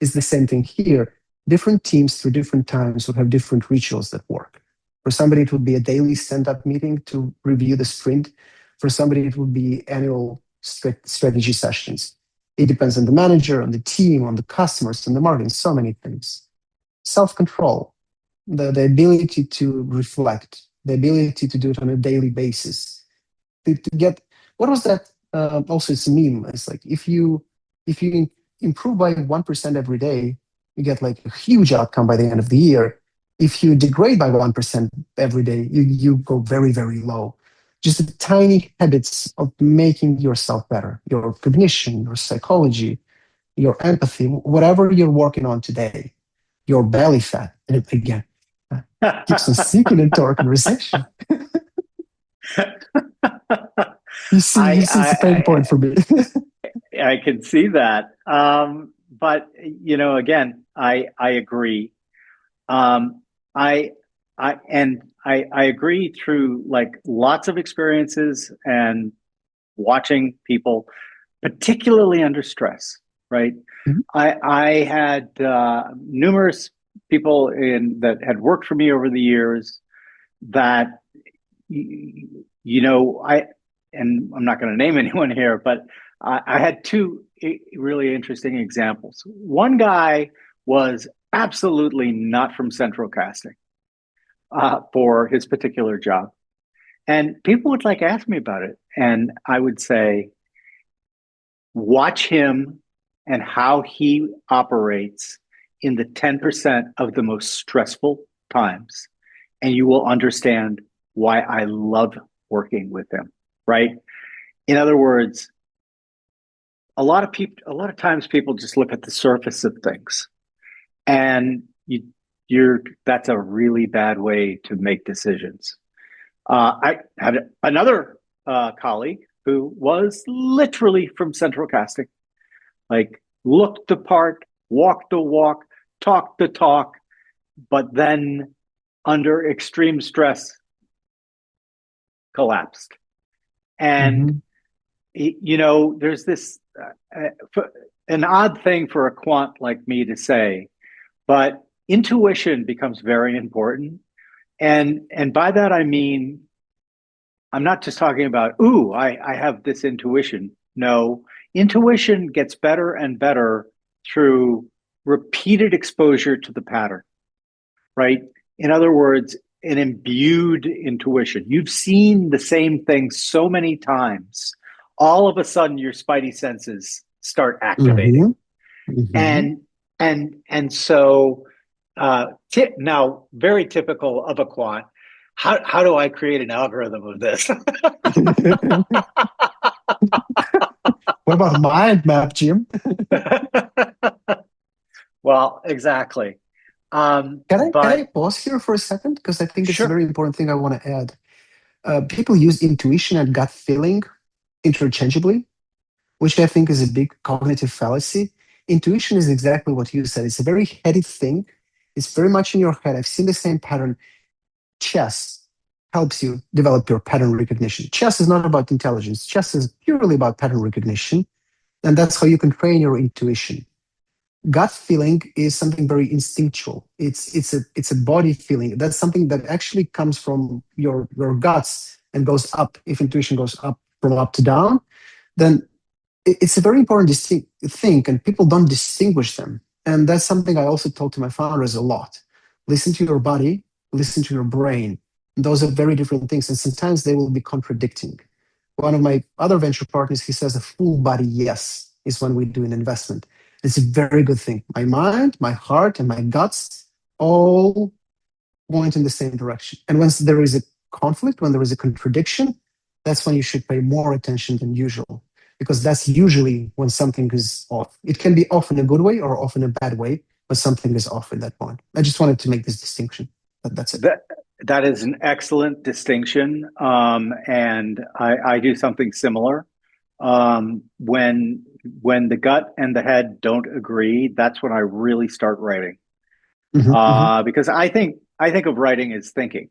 It's the same thing here. Different teams through different times would have different rituals that work. For somebody, it would be a daily stand up meeting to review the sprint. For somebody, it would be annual strategy sessions. It depends on the manager, on the team, on the customers, on the marketing, so many things. Self control, the ability to reflect, the ability to do it on a daily basis. To get, what was that? Also, it's a meme. It's like if you improve by 1% every day, you get like a huge outcome by the end of the year. If you degrade by 1% every day, you go very, very low. Just the tiny habits of making yourself better, your cognition, your psychology, your empathy, whatever you're working on today, your belly fat. And again, keeps on sinking into our conversation. It's a pain I, point for me. I can see that. But again, I agree. Um, I I agree through like lots of experiences and watching people, particularly under stress, right? Mhm. I had numerous people that had worked for me over the years that, and I'm not going to name anyone here, but I had two really interesting examples. One guy was absolutely not from central casting for his particular job. And people would like ask me about it. And I would say, watch him and how he operates in the 10% of the most stressful times. And you will understand why I love working with him, right? In other words, a lot of times people just look at the surface of things, and that's a really bad way to make decisions. I had another colleague who was literally from central casting, like looked the part, walked the walk, talked the talk, but then under extreme stress collapsed. And Mhm. there's this an odd thing for a quant like me to say, but intuition becomes very important. And by that I mean, I'm not just talking about, ooh, I have this intuition. No, intuition gets better and better through repeated exposure to the pattern, right? In other words, an imbued intuition. You've seen the same thing so many times, all of a sudden your spidey senses start activating. Mhm. Mhm. And so now, very typical of a quant. How do I create an algorithm of this? What about mind map, Jim? Well, exactly. Can I But pause here for a second? Because I think it's a sure. very important thing I want to add. People use intuition and gut feeling interchangeably, which I think is a big cognitive fallacy. Intuition is exactly what you said. It's a very heady thing. It's very much in your head. I've seen the same pattern. Chess helps you develop your pattern recognition. Chess is not about intelligence. Chess is purely about pattern recognition. And that's how you can train your intuition. Gut feeling is something very instinctual. It's a body feeling. That's something that actually comes from your guts and goes up. If intuition goes up from up to down, then it's a very important thing, and people don't distinguish them. And that's something I also told to my founders a lot. Listen to your body, listen to your brain. Those are very different things, and sometimes they will be contradicting. One of my other venture partners, he says a full body yes is when we do an investment. It's a very good thing. My mind, my heart, and my guts all point in the same direction. And once there is a conflict, when there is a contradiction, that's when you should pay more attention than usual, because that's usually when something is off. It can be off in a good way or off in a bad way, but something is off at that point. I just wanted to make this distinction. That's it. That that is an excellent distinction, and I do something similar. When the gut and the head don't agree, that's when I really start writing. Mhm, mhm, Because I think of writing as thinking.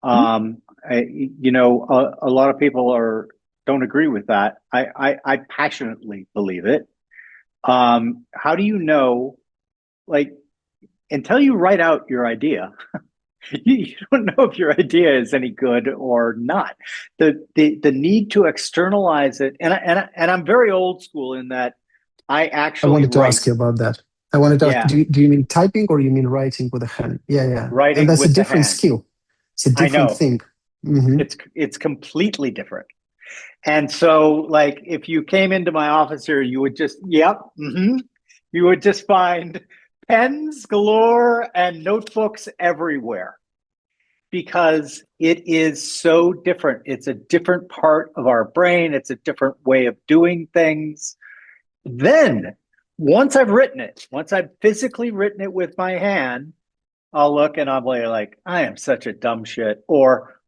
mhm. A lot of people are don't agree with that. I passionately believe it. How do you know? Like, until you write out your idea, you don't know if your idea is any good or not. The need to externalize it, and I'm very old school in that I I actually wanted to write. ask you about that. I wanted to ask, Yeah, do you mean typing or you mean writing with a hand? Yeah, yeah. And writing that's a with the different hand. skill. It's a I different know thing. Hmm. it's completely different. And so, like, if you came into my office here, you would just, yep, you would just find pens galore and notebooks everywhere because it is so different. It's a different part of our brain, it's a different way of doing things. Then, once I've physically written it with my hand, I'll look and I'll be like, I am such a dumb shit. Or,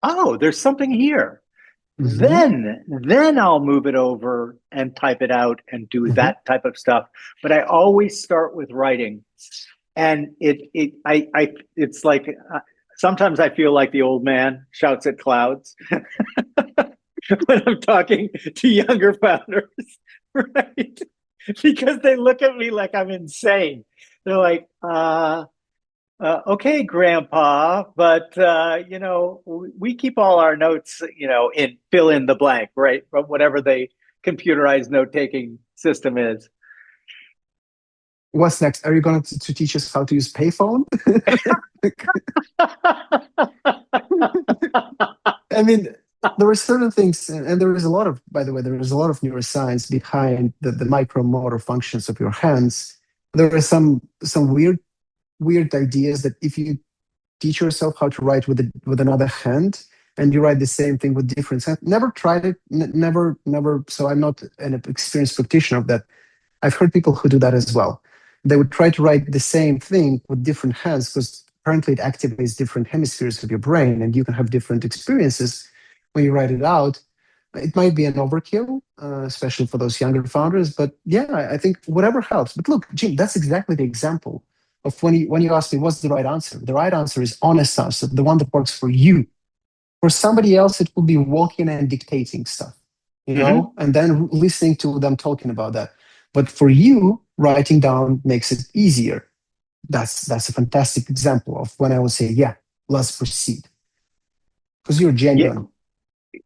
oh, there's something here. Hmm. Then I'll move it over and type it out and do Hmm. that type of stuff. But I always start with writing, and it's like sometimes I feel like the old man shouts at clouds. when I'm talking to younger founders, right? Because they look at me like I'm insane. They're like, okay, Grandpa, but we keep all our notes, in fill in the blank, right? But whatever the computerized note taking system is. What's next? Are you going to teach us how to use payphone? I mean, there are certain things, and there is a lot of, by the way, there is a lot of neuroscience behind the micromotor functions of your hands. There are some weird ideas that if you teach yourself how to write with another hand and you write the same thing with different hands, never tried it, never. So I'm not an experienced practitioner of that. I've heard people who do that as well. They would try to write the same thing with different hands because apparently it activates different hemispheres of your brain and you can have different experiences when you write it out. It might be an overkill, especially for those younger founders, but yeah, I think whatever helps. But look, Jim, that's exactly the example of when you ask me what's the right answer. The right answer is honest answer, the one that works for you. For somebody else, it will be walking and dictating stuff, Mm-hmm. and then listening to them talking about that. But for you, writing down makes it easier. That's a fantastic example of when I would say, yeah, let's proceed. Because you're Yeah, genuine.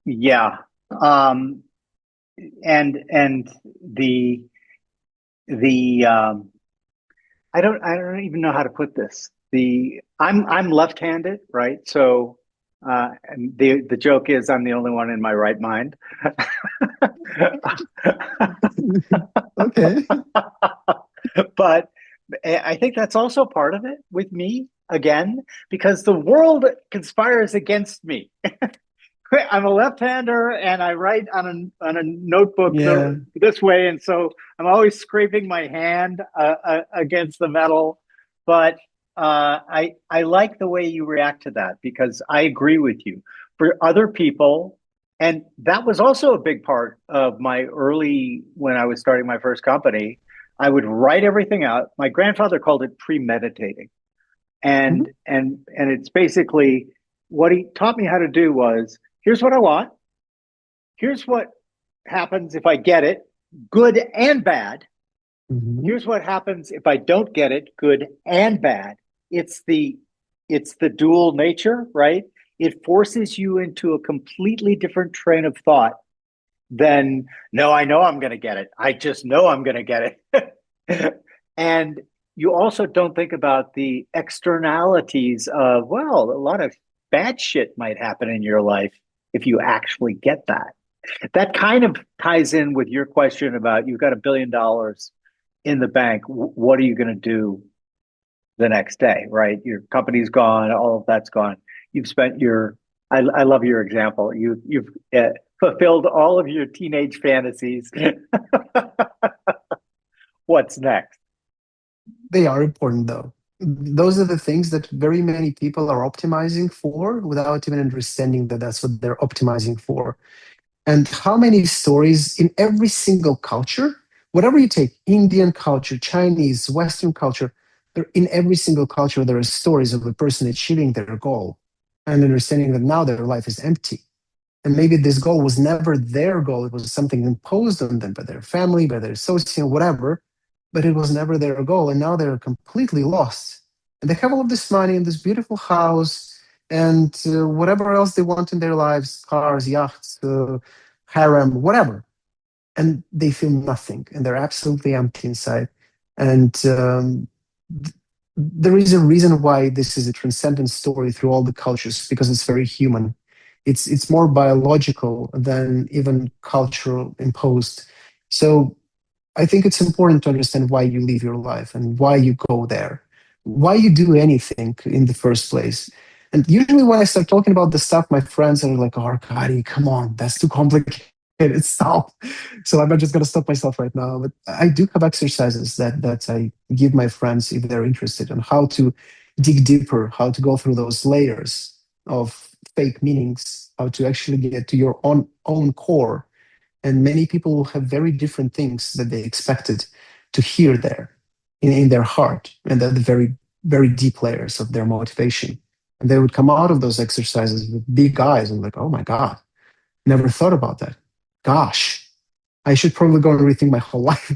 yeah. Um, and the I don't even know how to put this. I'm left-handed, right? So and the joke is I'm the only one in my right mind. Okay. But I think that's also part of it with me again, because the world conspires against me. I'm a left-hander and I write on a notebook Yeah. this way, and so I'm always scraping my hand against the metal. But I like the way you react to that because I agree with you. For other people, and that was also a big part of my early when I was starting my first company. I would write everything out. My grandfather called it premeditating, Mhm. and it's basically what he taught me how to do was here's what I want. Here's what happens if I get it, good and bad. Mhm. Here's what happens if I don't get it, good and bad. It's the it's the dual nature, right? It forces you into a completely different train of thought than no, I know I'm going to get it. I just know I'm going to get it. And you also don't think about the externalities of, well, a lot of bad shit might happen in your life if you actually get that. That kind of ties in with your question about you've got $1 billion in the bank. What are you going to do the next day, right? Your company's gone, all of that's gone. You've spent I love your example. You've fulfilled all of your teenage fantasies. What's next? They are important though. Those are the things that very many people are optimizing for without even understanding that that's what they're optimizing for. And how many stories in every single culture, whatever you take, Indian culture, Chinese, Western culture, in every single culture, there are stories of a person achieving their goal and understanding that now their life is empty. And maybe this goal was never their goal. It was something imposed on them by their family, by their associate, whatever, but it was never their goal. And now they're completely lost. And they have all of this money and this beautiful house and whatever else they want in their lives, cars, yachts, harem, whatever. And they feel nothing and they're absolutely empty inside. And there is a reason why this is a transcendent story through all the cultures because it's very human. It's more biological than even cultural imposed. So I think it's important to understand why you live your life and why you go there, why you do anything in the first place. And usually, when I start talking about the stuff, my friends are like, "Oh, Arkady, come on, that's too complicated. Stop." So I'm not just going to stop myself right now. But I do have exercises that I give my friends if they're interested on how to dig deeper, how to go through those layers of fake meanings, how to actually get to your own core. And many people will have very different things that they expected to hear there in their heart and the very, very deep layers of their motivation. And they would come out of those exercises with big eyes and like, oh my God, Never thought about that. Gosh, I should probably go and rethink my whole life.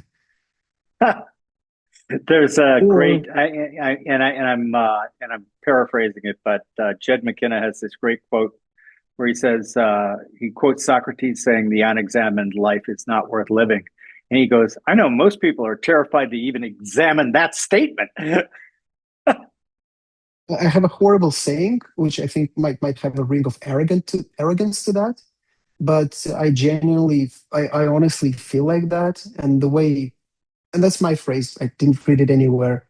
There's a Or great, and I'm paraphrasing it, but Jed McKenna has this great quote where he says he quotes Socrates saying, "The unexamined life is not worth living," and he goes, "I know most people are terrified to even examine that statement." I have a horrible saying, which I think might have a ring of arrogance to that. But I honestly feel like that. And the way, and that's my phrase, I didn't read it anywhere.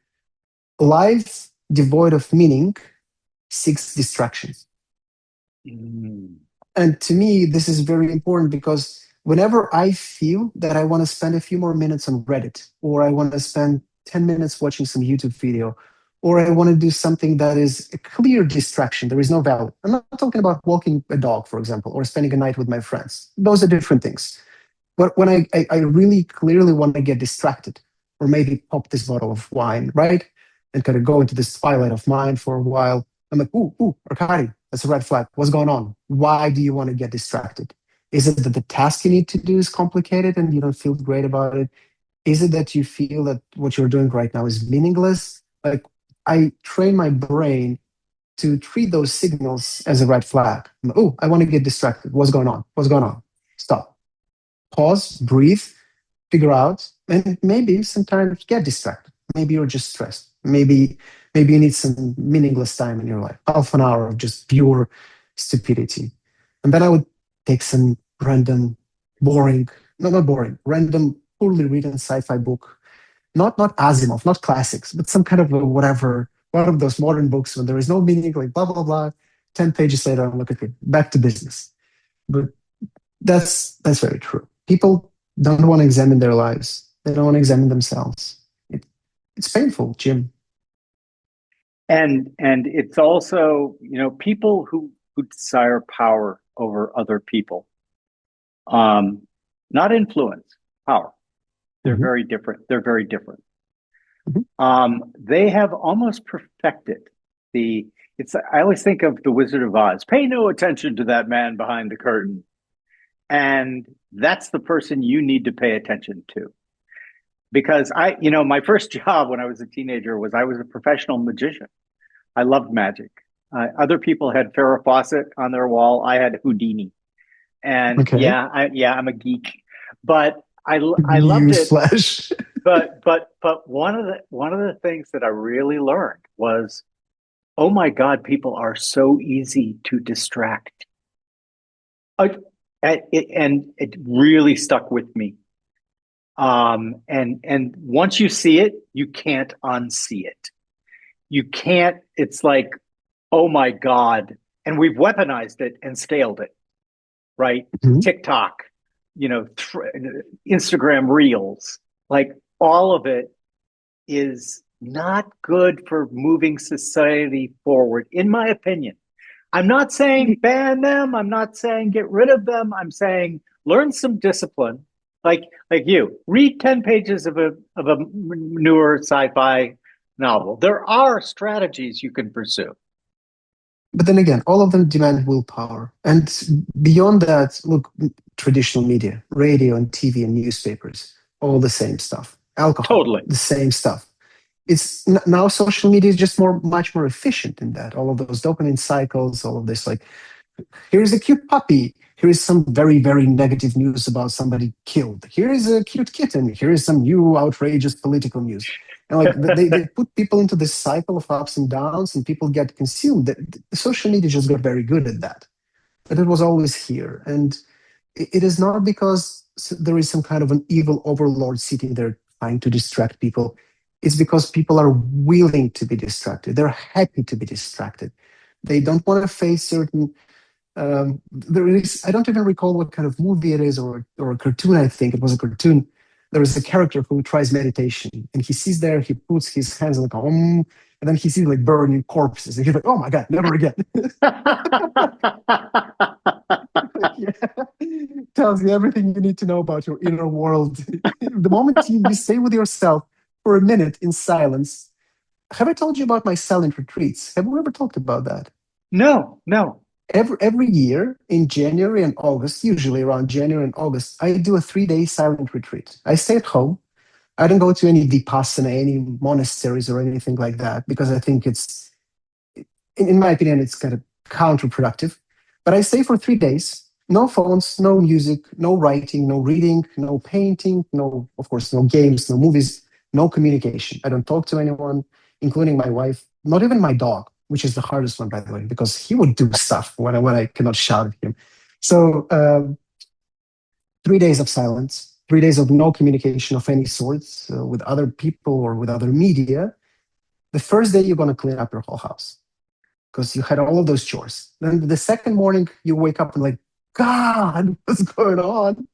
Life devoid of meaning seeks distractions. Mm. And to me, this is very important because whenever I feel that I want to spend a few more minutes on Reddit, or I want to spend 10 minutes watching some YouTube video, or I want to do something that is a clear distraction, there is no value. I'm not talking about walking a dog, for example, or spending a night with my friends. Those are different things. But when I really clearly want to get distracted, or maybe pop this bottle of wine, right? And kind of go into this twilight of mind for a while, I'm like, ooh, Arkady, that's a red flag. What's going on? Why do you want to get distracted? Is it that the task you need to do is complicated and you don't feel great about it? Is it that you feel that what you're doing right now is meaningless? Like, I train my brain to treat those signals as a red flag. Oh, I want to get distracted. What's going on? What's going on? Stop, pause, breathe, figure out, and maybe sometimes get distracted. Maybe you're just stressed. Maybe you need some meaningless time in your life, half an hour of just pure stupidity. And then I would take some random, boring, no, not boring, random, poorly written sci-fi book. Not Asimov, not classics, but some kind of a whatever, one of those modern books when there is no meaning, like blah blah blah. 10 pages later, I'm like, okay, back to business. But that's very true. People don't want to examine their lives. They don't want to examine themselves. It's painful, Jim. And it's also, people who desire power over other people, um, not influence, power. They're Mhm, very different. They're very different. mhm. They have almost perfected the. It's. I always think of the Wizard of Oz. Pay no attention to that man behind the curtain, and that's the person you need to pay attention to. Because my first job when I was a teenager was I was a professional magician. I loved magic. Other people had Farrah Fawcett on their wall. I had Houdini, and Okay. I'm a geek, but I loved it. Newsflash. But one of the things that I really learned was, oh my God, people are so easy to distract. I, and it really stuck with me. And once you see it, you can't unsee it. You can't. It's like, oh my God, and we've weaponized it and scaled it, right? Mhm. TikTok, Instagram Reels, like all of it is not good for moving society forward, in my opinion. I'm not saying ban them. I'm not saying get rid of them. I'm saying learn some discipline. Like you read 10 pages of a newer sci-fi novel. There are strategies you can pursue. But then again, all of them demand willpower. And beyond that, look, traditional media, radio and TV and newspapers, all the same stuff. Alcohol, Totally. the same stuff. It's now social media is just much more efficient in that. All of those dopamine cycles, all of this, like, here's a cute puppy. Here is some very, very negative news about somebody killed. Here is a cute kitten. Here is some new outrageous political news. And like they put people into this cycle of ups and downs, and people get consumed. The social media just got very good at that. But it was always here. And it is not because there is some kind of an evil overlord sitting there trying to distract people. It's because people are willing to be distracted. They're happy to be distracted. They don't want to face certain there is, I don't even recall what kind of movie it is, or a cartoon. I think it was a cartoon. There is a character who tries meditation, and he sees there, he puts his hands like and then he sees like burning corpses, and he's like, oh my god, never again. Yeah. Tells you everything you need to know about your inner world. The moment you stay with yourself for a minute in silence. Have I told you about my silent retreats? Have we ever talked about that? No, no. Every year in January and August, usually around January and August, I do a 3 day silent retreat. I stay at home. I don't go to any vipassana, any monasteries or anything like that, because I think it's, in my opinion, it's kind of counterproductive. But I stay for 3 days. No phones, no music, no writing, no reading, no painting, no, of course, no games, no movies, no communication. I don't talk to anyone, including my wife, not even my dog, which is the hardest one, by the way, because he would do stuff when I cannot shout at him. So 3 days of silence, 3 days of no communication of any sorts with other people or with other media. The first day, you're going to clean up your whole house because you had all of those chores. Then the second morning, you wake up and like, God, what's going on?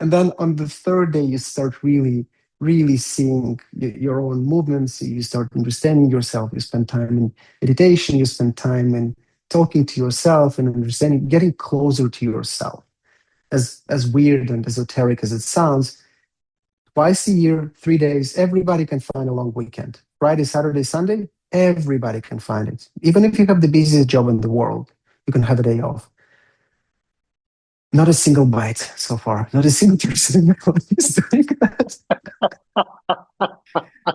And then on the third day, you start really, really seeing your own movements. You start understanding yourself. You spend time in meditation. You spend time in talking to yourself and understanding, getting closer to yourself. As weird and esoteric as it sounds, twice a year, 3 days, everybody can find a long weekend. Friday, Saturday, Sunday, everybody can find it. Even if you have the busiest job in the world, you can have a day off. Not a single bite so far. Not a single person in my life is doing that.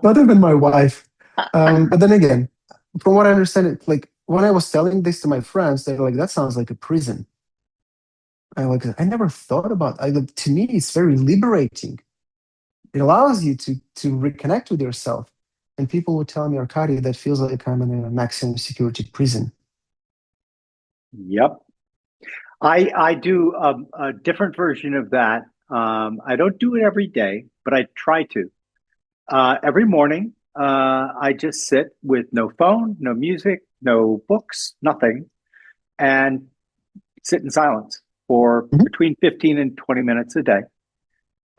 Not even my wife. But then again, from what I understand, it like when I was telling this to my friends, they're like, "That sounds like a prison." I never thought about. To me, it's very liberating. It allows you to reconnect with yourself. And people would tell me, Arkady, that feels like I'm in a maximum security prison. Yep. I do a different version of that. I don't do it every day, but I try to. Every morning, I just sit with no phone, no music, no books, nothing, and sit in silence for Mhm. between 15 and 20 minutes a day.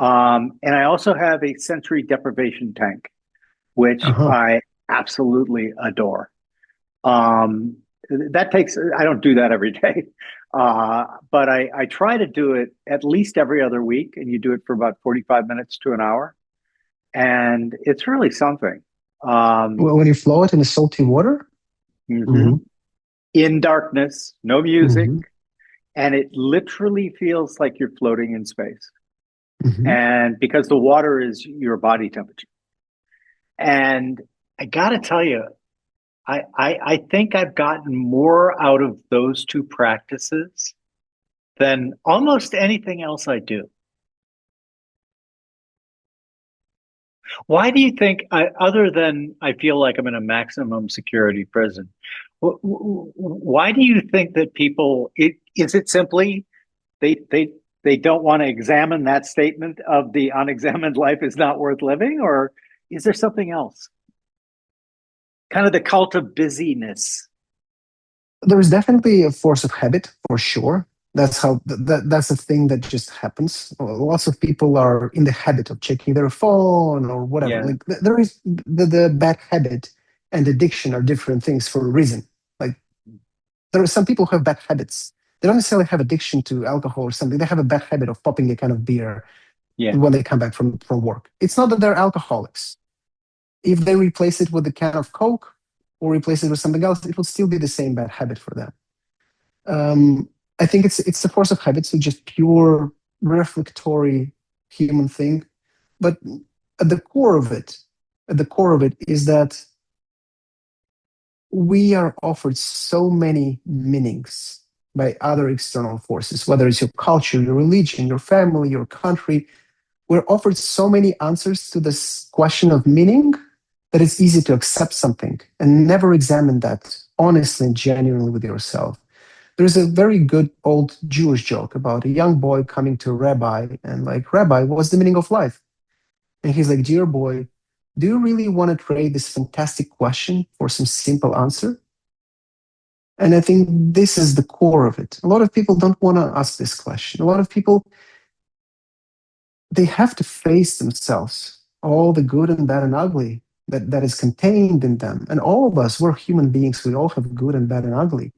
And I also have a sensory deprivation tank, which Uh-huh. I absolutely adore. Um, that takes, I don't do that every day, but I try to do it at least every other week, and you do it for about 45 minutes to an hour. And it's really something. Um, Well, when you float in the salty water. mhm. Mhm. In darkness, no music, Mhm. and it literally feels like you're floating in space. Mhm. And because the water is your body temperature. And I got to tell you, I think I've gotten more out of those two practices than almost anything else I do. Why do you think, other than I feel like I'm in a maximum security prison, why do you think that people, is it simply they, they, they don't want to examine that statement of the unexamined life is not worth living? Or is there something else? Kind of the cult of busyness. There is definitely a force of habit for sure. That's a thing that just happens. Lots of people are in the habit of checking their phone or whatever. Yeah. Like there is the bad habit and addiction are different things for a reason. Like there are some people who have bad habits. They don't necessarily have addiction to alcohol or something. They have a bad habit of popping a can of beer Yeah. when they come back from work. It's not that they're alcoholics. If they replace it with a can of Coke or replace it with something else, it will still be the same bad habit for them. Um, I think it's the force of habit, so just pure reflectory human thing. But at the core of it, at the core of it is that we are offered so many meanings by other external forces, whether it's your culture, your religion, your family, your country. We're offered so many answers to this question of meaning that it's easy to accept something and never examine that honestly and genuinely with yourself. There's a very good old Jewish joke about a young boy coming to a rabbi and like, Rabbi, what's the meaning of life? And he's like, dear boy, do you really want to trade this fantastic question for some simple answer? And I think this is the core of it. A lot of people don't want to ask this question. A lot of people, they have to face themselves, all the good and bad and ugly that is contained in them. And all of us, we're human beings. We all have good and bad and ugly.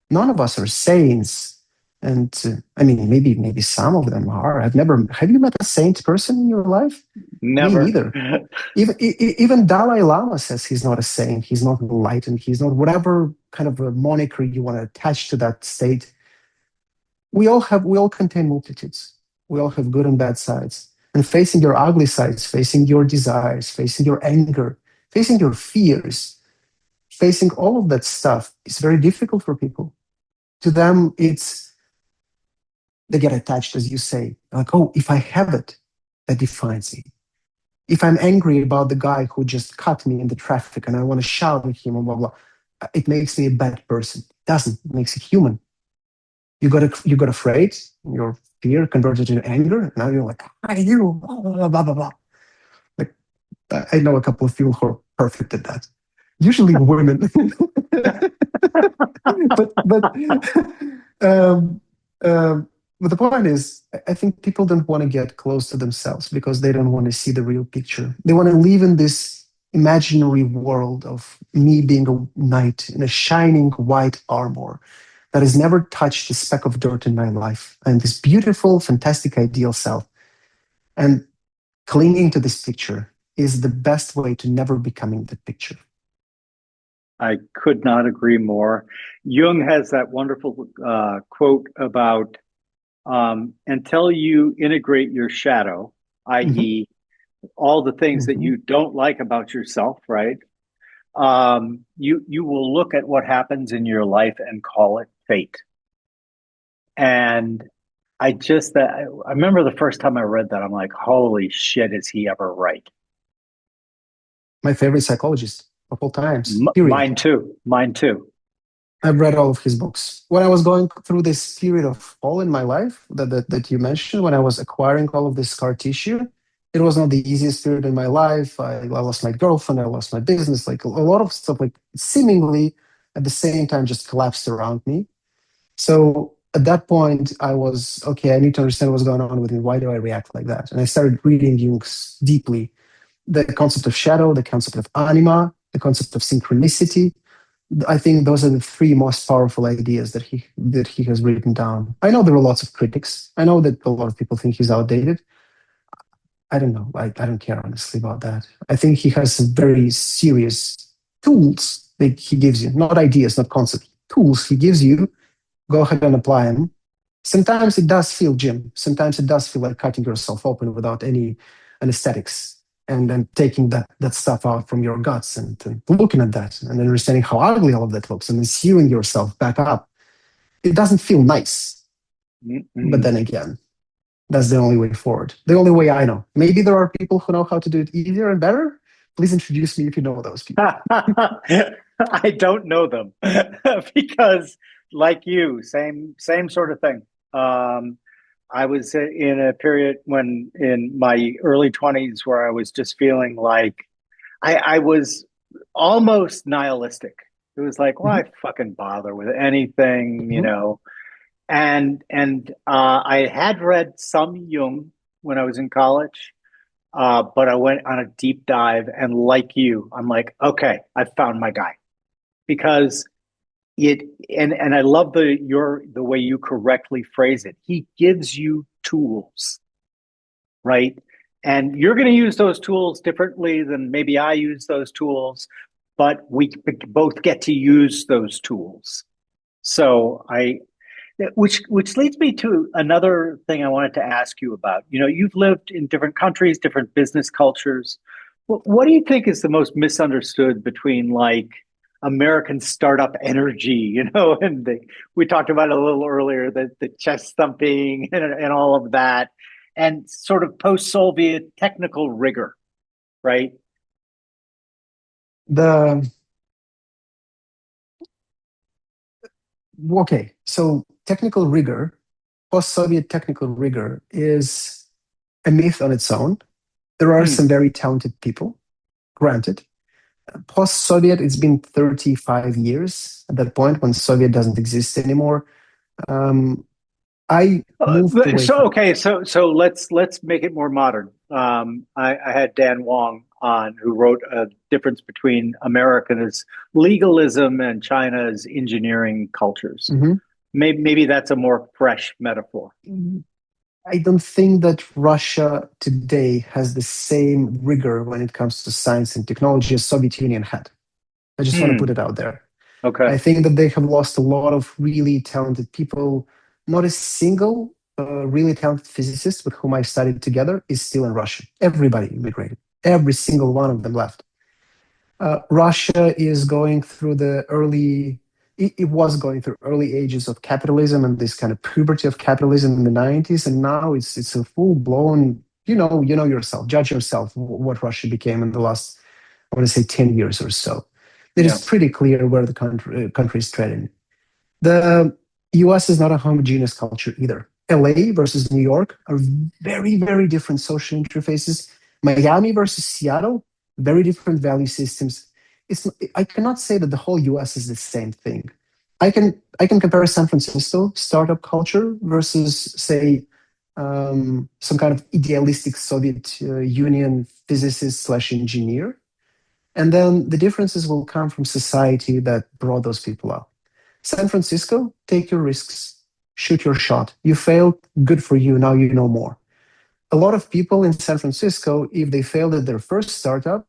None of us are saints. And I mean, maybe some of them are. I've never. Have you met a saint person in your life? Me Never. neither. Even Dalai Lama says he's not a saint. He's not enlightened. He's not whatever kind of a moniker you want to attach to that state. We all contain multitudes. We all have good and bad sides. And facing your ugly sides, facing your desires, facing your anger, facing your fears, facing all of that stuff is very difficult for people. To them, it's they get attached, as you say, like, oh, if I have it, that defines me. If I'm angry about the guy who just cut me in the traffic and I want to shout at him and blah blah, it makes me a bad person. It doesn't. It makes you human. You got afraid, your fear converted into anger. Now you're like, ah, you, blah, blah, blah, blah, blah. Like, I know a couple of people who are perfect at that. Usually women. but um, but the point is, I think people don't want to get close to themselves because they don't want to see the real picture. They want to live in this imaginary world of me being a knight in a shining white armor that has never touched a speck of dirt in my life. And this beautiful, fantastic, ideal self. And clinging to this picture is the best way to never becoming the picture. I could not agree more. Jung has that wonderful quote about until you integrate your shadow, Mm-hmm. i.e., all the things that Mm-hmm. you don't like about yourself, right? You will look at what happens in your life and call it fate. And I remember the first time I read that, I'm like, holy shit, is he ever right? My favorite psychologist of all times, period. Mine too. Mine too. I've read all of his books. When I was going through this period of fall in my life that you mentioned, when I was acquiring all of this scar tissue, it was not the easiest period in my life. I lost my girlfriend, I lost my business, like a lot of stuff, like seemingly at the same time just collapsed around me. So at that point, I was okay. I need to understand what's going on with me. Why do I react like that? And I started reading Jung deeply. The concept of shadow, the concept of anima, the concept of synchronicity. I think those are the three most powerful ideas that he has written down. I know there are lots of critics. I know that a lot of people think he's outdated. I don't know. I don't care honestly about that. I think he has some very serious tools that he gives you, not ideas, not concepts, tools he gives you. Go ahead and apply them. Sometimes it does feel, Jim. Sometimes it does feel like cutting yourself open without any anesthetics, and then taking that stuff out from your guts and looking at that and understanding how ugly all of that looks and then sewing yourself back up. It doesn't feel nice, but Mm-mm. then again, that's the only way forward. The only way I know. Maybe there are people who know how to do it easier and better. Please introduce me if you know those people. I don't know them because, like you, same sort of thing. Um, I was in a period when in my early 20s where I was just feeling like I was almost nihilistic. It was like, why Mhm, fucking bother with anything, you mhm. know? I had read some Jung when I was in college, but I went on a deep dive, and like you, I'm like, okay, I found my guy because it and I love the way you correctly phrase it. He gives you tools, right? And you're going to use those tools differently than maybe I use those tools, but we both get to use those tools. So I which leads me to another thing I wanted to ask you about. You know, you've lived in different countries, different business cultures. What do you think is the most misunderstood between like American startup energy, you know, and we talked about it a little earlier, the chest thumping and all of that, and sort of post-Soviet technical rigor, right? The okay, so technical rigor, post-Soviet technical rigor is a myth on its own. There are Hmm. some very talented people, granted. Post-Soviet, it's been 35 years at that point when Soviet doesn't exist anymore. Um, I moved away So from. okay, so let's make it more modern. I had Dan Wong on who wrote a difference between America's legalism and China's engineering cultures. Mhm. Maybe that's a more fresh metaphor. I don't think that Russia today has the same rigor when it comes to science and technology as Soviet Union had. I just want to put Hmm. it out there. Okay. I think that they have lost a lot of really talented people. Not a single really talented physicist with whom I studied together is still in Russia. Everybody immigrated. Every single one of them left. Russia is going through it was going through early ages of capitalism and this kind of puberty of capitalism in the 90s. And now it's a full blown, you know yourself, judge yourself what Russia became in the last, I want to say 10 years or so. It Yeah. is pretty clear where the country is treading. The US is not a homogeneous culture either. LA versus New York are very, very different social interfaces. Miami versus Seattle, very different value systems. I cannot say that the whole US is the same thing. I can compare San Francisco startup culture versus, say, some kind of idealistic Soviet Union physicist slash engineer. And then the differences will come from society that brought those people up. San Francisco, take your risks, shoot your shot. You failed, good for you. Now you know more. A lot of people in San Francisco, if they failed at their first startup,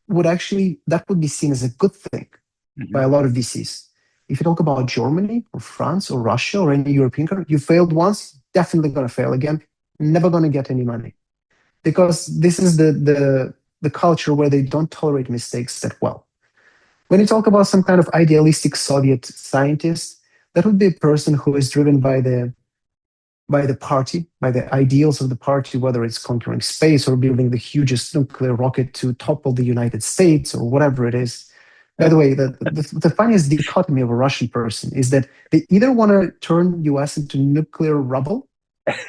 that would be seen as a good thing by Hmm. a lot of VCs. If you talk about Germany or France or Russia or any European country, you failed once, definitely going to fail again, never going to get any money because this is the culture where they don't tolerate mistakes that well. When you talk about some kind of idealistic Soviet scientist, that would be a person who is driven by the party, by the ideals of the party, whether it's conquering space or building the hugest nuclear rocket to topple the United States or whatever it is. By the way, the funniest dichotomy of a Russian person is that they either want to turn US into nuclear rubble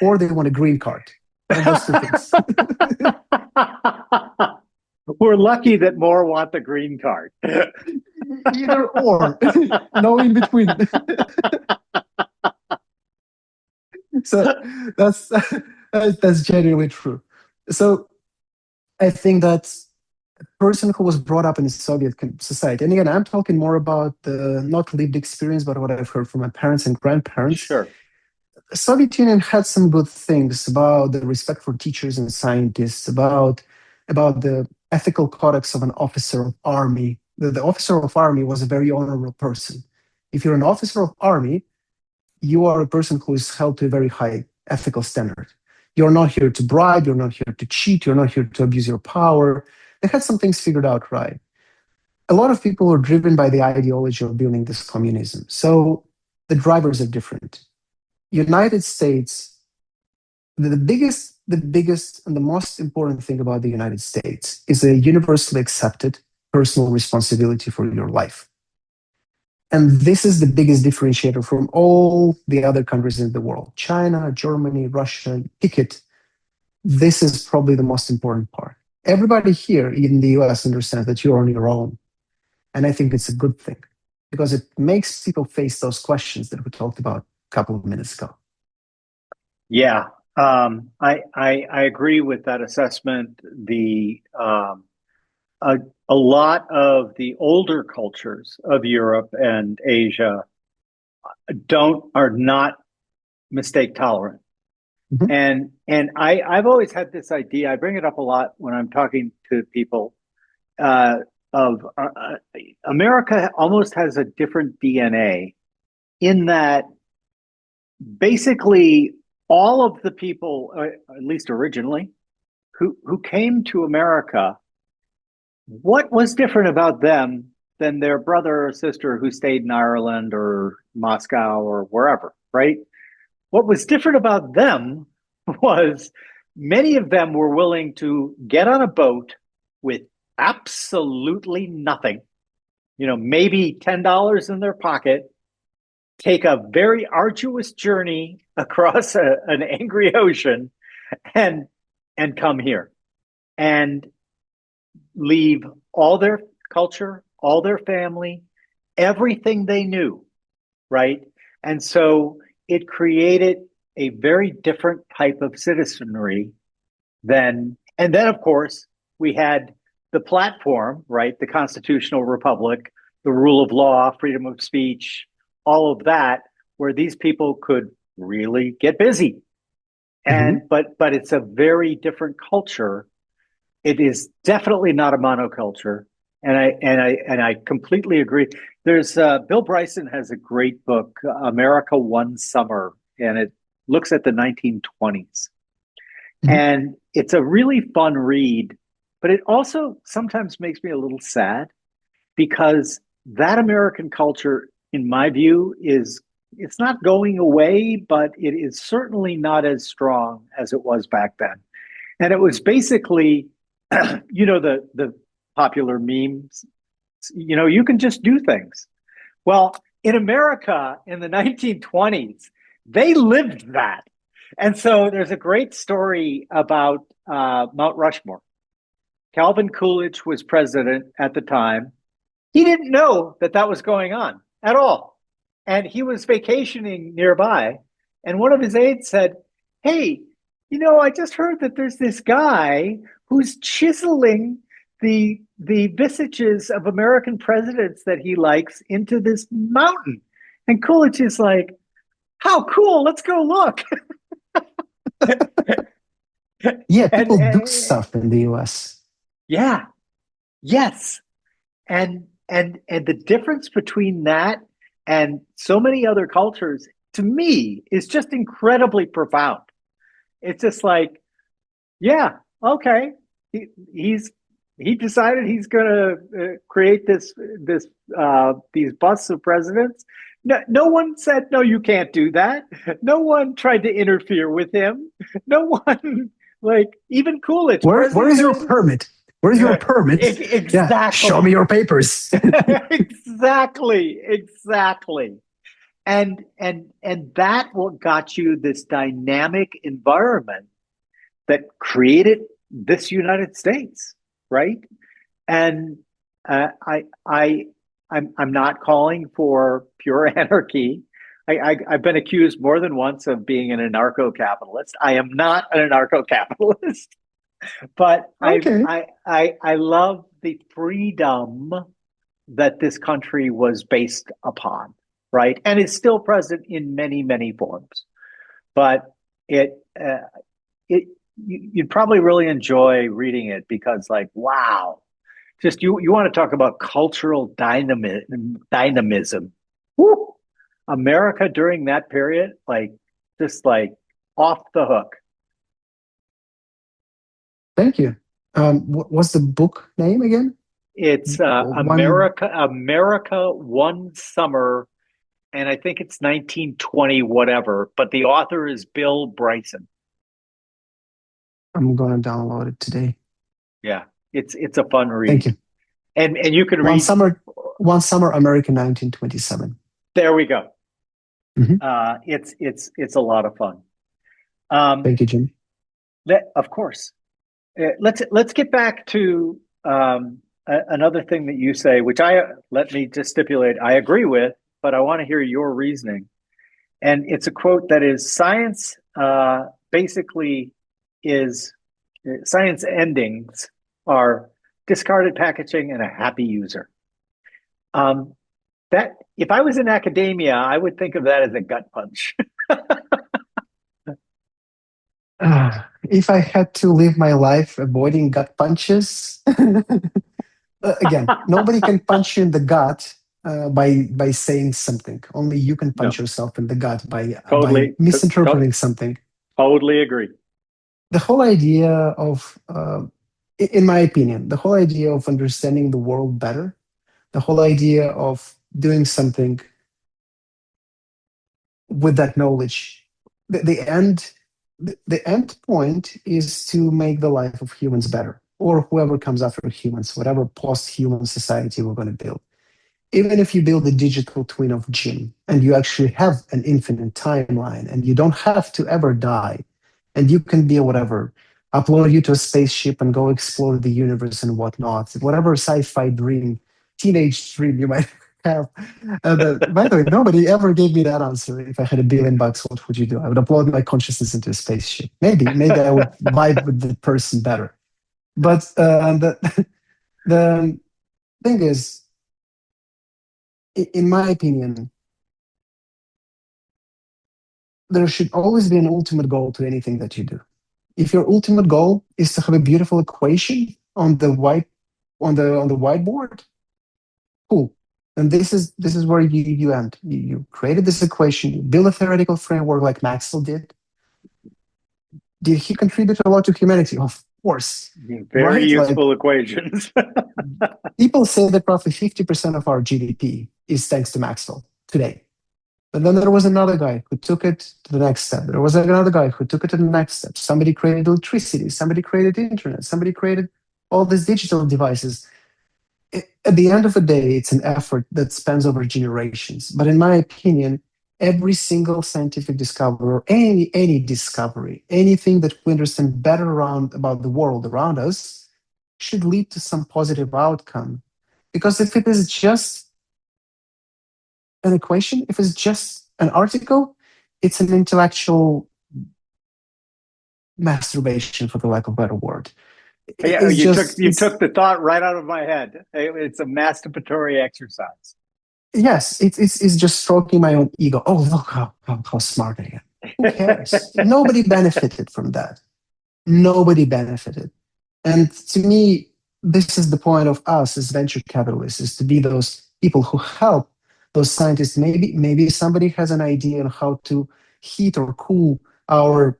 or they want a green card. One of those two things. We're lucky that more want the green card. Either or, no in between. So that's that's genuinely true. So I think that a person who was brought up in a Soviet society, and again, I'm talking more about the not lived experience, but what I've heard from my parents and grandparents. Sure. The Soviet Union had some good things about the respect for teachers and scientists, about the ethical codex of an officer of army. The officer of army was a very honorable person. If you're an officer of army, you are a person who is held to a very high ethical standard. You're not here to bribe, you're not here to cheat, you're not here to abuse your power. They had some things figured out right. A lot of people are driven by the ideology of building this communism. So the drivers are different. United States, the biggest and the most important thing about the United States is a universally accepted personal responsibility for your life. And this is the biggest differentiator from all the other countries in the world. China, Germany, Russia, pick it. This is probably the most important part. Everybody here in the US understands that you're on your own. And I think it's a good thing because it makes people face those questions that we talked about a couple of minutes ago. Yeah. I agree with that assessment. A, a lot of the older cultures of Europe and Asia are not mistake tolerant. Mhm. I've always had this idea. I bring it up a lot when I'm talking to people. Uh, of America almost has a different DNA in that basically all of the people, at least originally, who came to America, what was different about them than their brother or sister who stayed in Ireland or Moscow or wherever, right? What was different about them was many of them were willing to get on a boat with absolutely nothing, maybe $10 in their pocket, take a very arduous journey across an angry ocean and come here and leave all their culture, all their family, everything they knew, right? And so it created a very different type of citizenry and then of course, we had the platform, right? The constitutional republic, the rule of law, freedom of speech, all of that, where these people could really get busy. Hmm. But it's a very different culture. It is definitely not a monoculture. And I completely agree. There's Bill Bryson has a great book, America One Summer, and it looks at the 1920s. Hmm. And it's a really fun read, but it also sometimes makes me a little sad because that American culture, in my view, is it's not going away, but it is certainly not as strong as it was back then. And it was basically, the popular memes. You can just do things. Well, in America in the 1920s, they lived that. And so there's a great story about Mount Rushmore. Calvin Coolidge was president at the time. He didn't know that that was going on at all. And he was vacationing nearby. And one of his aides said, "Hey, I just heard that there's this guy who's chiseling the visages of American presidents that he likes into this mountain." And Coolidge is like, "How cool. Let's go look." Yeah, and, people do and stuff in the US. yeah, yes. And the difference between that and so many other cultures, to me, is just incredibly profound. It's just like, yeah, okay, he's he decided he's going to create this these busts of presidents. No one said no, you can't do that. No one tried to interfere with him. No one, like, even Coolidge, Where is president your of permit? Where's your permit? Yeah, show me exactly. your papers. Exactly. And that what got you this dynamic environment that created this United States, right? And I'm not calling for pure anarchy. I've been accused more than once of being an anarcho-capitalist. I am not an anarcho-capitalist, but Okay. I love the freedom that this country was based upon, right? And is still present in many, many forms. But it, uh, you'd probably really enjoy reading it because, like, wow, just you want to talk about cultural dynamism. Woo! America during that period, like, just like off the hook. Thank you. What's the book name again? It's One. America One Summer, and I think it's 1920 whatever, but the author is Bill Bryson. I'm gonna download it today. Yeah, it's a fun Thank read. you. And you can One read. summer, one summer, America, 1927. There we go. Hmm. It's a lot of fun. Um, Thank you, Jim. of course. Let's get back to another thing that you say, which I let me just stipulate I agree with, but I want to hear your reasoning. And it's a quote that is science basically is science endings are discarded packaging and a happy user. Um, that if I was in academia, I would think of that as a gut punch. If I had to live my life avoiding gut punches, again, nobody can punch you in the gut by saying something. Only you can punch No, yourself in the gut by totally, misinterpreting something. totally agree. The whole idea of, in my opinion, the whole idea of understanding the world better, the whole idea of doing something with that knowledge, the end, the end point is to make the life of humans better, or whoever comes after humans, whatever post-human society we're going to build. Even if you build a digital twin of Jim and you actually have an infinite timeline and you don't have to ever die, and you can be whatever, upload you to a spaceship and go explore the universe and whatnot, whatever sci-fi dream, teenage dream you might have. By the way, nobody ever gave me that answer. If I had $1 billion, what would you do? I would upload my consciousness into a spaceship. Maybe I would vibe with the person better. But the thing is, in my opinion, there should always be an ultimate goal to anything that you do. If your ultimate goal is to have a beautiful equation on the whiteboard, cool. And this is where you end. You created this equation, you build a theoretical framework like Maxwell did. Did he contribute a lot to humanity? Of course, Very right? Like useful equations. people say that roughly 50% of our GDP is thanks to Maxwell today. But then there was another guy who took it to the next step. There was another guy who took it to the next step. Somebody created electricity. Somebody created the internet. Somebody created all these digital devices. At the end of the day, it's an effort that spans over generations. But in my opinion, every single scientific discovery or any discovery, anything that we understand better around about the world around us, should lead to some positive outcome. Because if it is just an equation, if it's just an article, it's an intellectual masturbation, for the lack of a better word. Yeah, It's just, you it's took the thought right out of my head. It's a masturbatory exercise. yes, it's just stroking my own ego. Oh, look how smart I am. Who cares? Nobody benefited from that. Nobody benefited. And to me, this is the point of us as venture capitalists, is to be those people who help those scientists. Maybe somebody has an idea on how to heat or cool our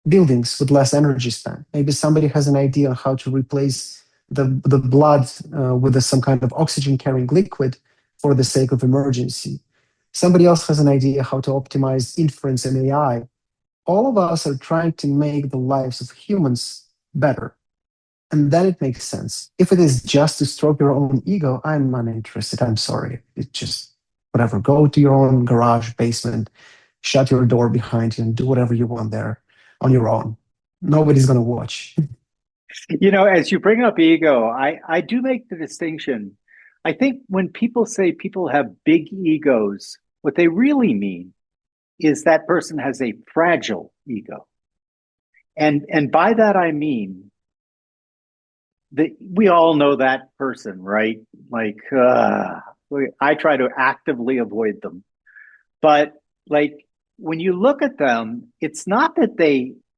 buildings with less energy spent. Maybe somebody has an idea on how to replace the blood with some kind of oxygen carrying liquid for the sake of emergency. Somebody else has an idea how to optimize inference and AI. All of us are trying to make the lives of humans better. And then it makes sense. If it is just to stroke your own ego, I'm uninterested. I'm sorry. It just, whatever. Go to your own garage, basement, shut your door behind you, and do whatever you want there on your own. Nobody's going to watch. As you bring up ego, I do make the distinction. I think when people say people have big egos, what they really mean is that person has a fragile ego. And by that I mean that we all know that person, right? Like I try to actively avoid them. But like when you look at them, it's not that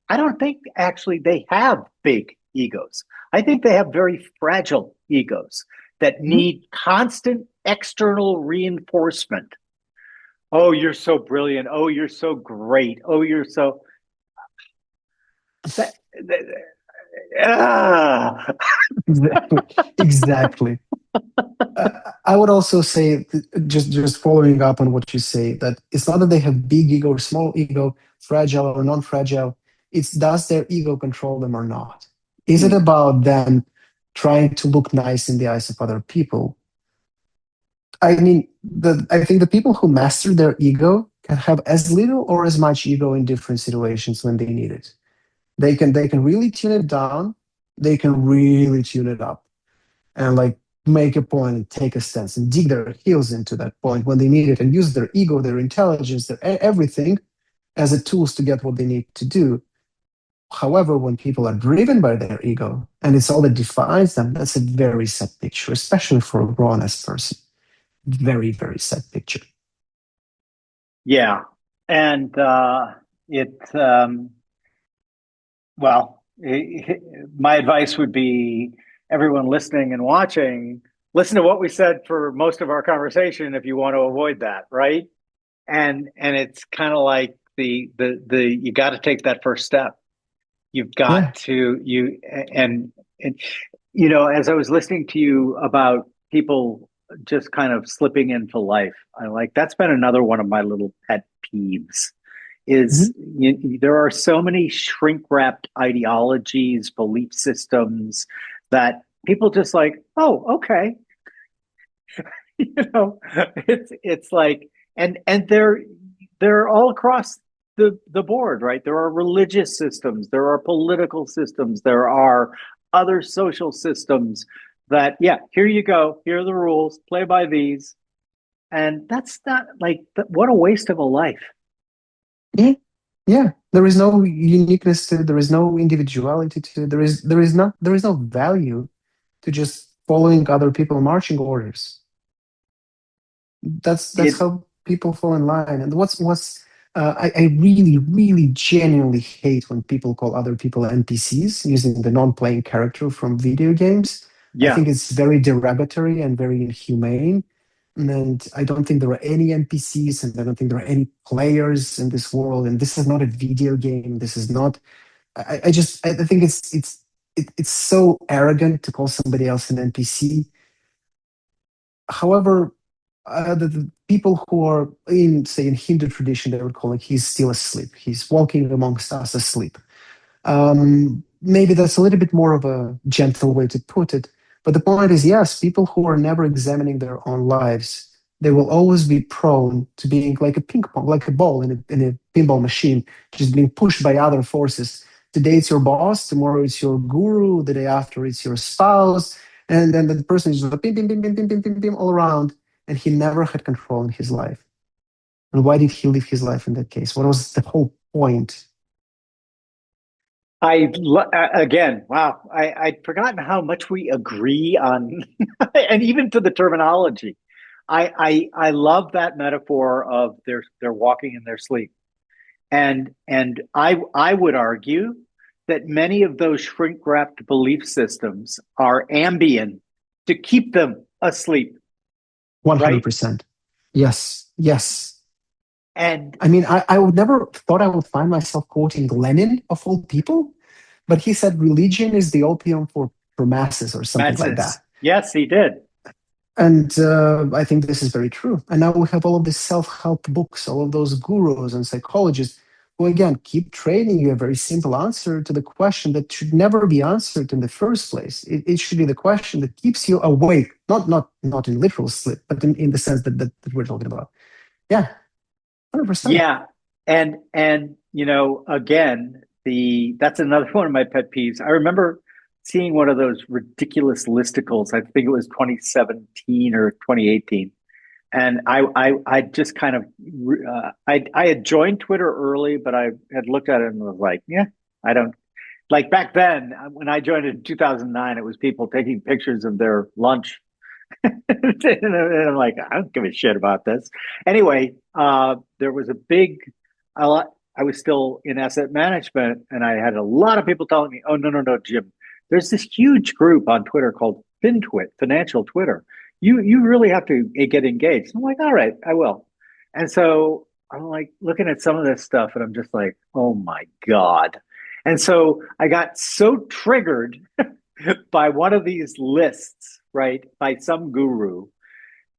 I don't think actually they have big egos. I think they have very fragile egos that Mhm. need constant external reinforcement. Oh, you're so brilliant. Oh, you're so great. Oh, you're so that, that, ah. Exactly. Exactly. I would also say, just following up on what you say, that it's not that they have big ego or small ego, fragile or non-fragile. It's, does their ego control them or not? Is it Hmm. about them trying to look nice in the eyes of other people? I mean, I think the people who master their ego can have as little or as much ego in different situations when they need it. They can really tune it down. They can really tune it up, and like make a point and take a stance and dig their heels into that point when they need it, and use their ego, their intelligence, their everything as a tools to get what they need to do. However, when people are driven by their ego and it's all that defines them, that's a very sad picture, especially for a grown-ass person. Very, very sad picture. Yeah. And it, well, my advice would be everyone listening and watching, listen to what we said for most of our conversation if you want to avoid that, right? And it's kind of like the you got to take that first step. You've Yeah. got to you and as I was listening to you about people just kind of slipping into life, I like that's been another one of my little pet peeves is Mhm. there are so many shrink wrapped ideologies, belief systems that people just like, oh, okay, you know, it's like, and they're all across the board, right? There are religious systems, there are political systems, there are other social systems that, yeah, here you go, here are the rules, play by these, and that's not like what a waste of a life. Yeah. Yeah. There is no uniqueness to it. There is no individuality to it. There is no value to just following other people marching orders. That's It how people fall in line. And what's I really, really genuinely hate when people call other people NPCs using the non-playing character from video games. I Yeah. think it's very derogatory and very inhumane. And I don't think there are any NPCs, and I don't think there are any players in this world. And this is not a video game. This is not. I think it's so arrogant to call somebody else an NPC. However, the people who are in, say, in Hindu tradition, they would call it he's still asleep. He's walking amongst us asleep. Maybe that's a little bit more of a gentle way to put it. But the point is, yes, people who are never examining their own lives, they will always be prone to being like a ping pong, like a ball in a pinball machine, just being pushed by other forces. Today it's your boss, tomorrow it's your guru, the day after it's your spouse, and then the person is just like, bim, all around, and he never had control in his life. And why did he live his life in that case? What was the whole point? Again, wow, I'd forgotten how much we agree on, and even to the terminology. I love that metaphor of they're walking in their sleep, and I would argue that many of those shrink wrapped belief systems are Ambien to keep them asleep, right? 100%. Yes, yes. And I mean, I would never thought I would find myself quoting Lenin of all people, but he said religion is the opium for masses or something like masses, that. yes, he did. And I think this is very true. And now we have all of these self-help books, all of those gurus and psychologists who, again, keep training you a very simple answer to the question that should never be answered in the first place. It should be the question that keeps you awake, not in literal sleep, but in the sense that we're talking about. Yeah, 100%. Yeah, and again, the that's another one of my pet peeves. I remember seeing one of those ridiculous listicles. I think it was 2017 or 2018, and I just kind of I had joined Twitter early, but I had looked at it and was like, yeah, I don't like back then when I joined in 2009. It was people taking pictures of their lunch and I'm like, I don't give a shit about this. Anyway, there was a big, I was still in asset management, and I had a lot of people telling me, oh, no, no, no, Jim, there's this huge group on Twitter called FinTwit, Financial Twitter. You really have to get engaged. I'm like, all right, I will. And so I'm like looking at some of this stuff, and I'm just like, oh my God. And so I got so triggered by one of these lists, right, by some guru,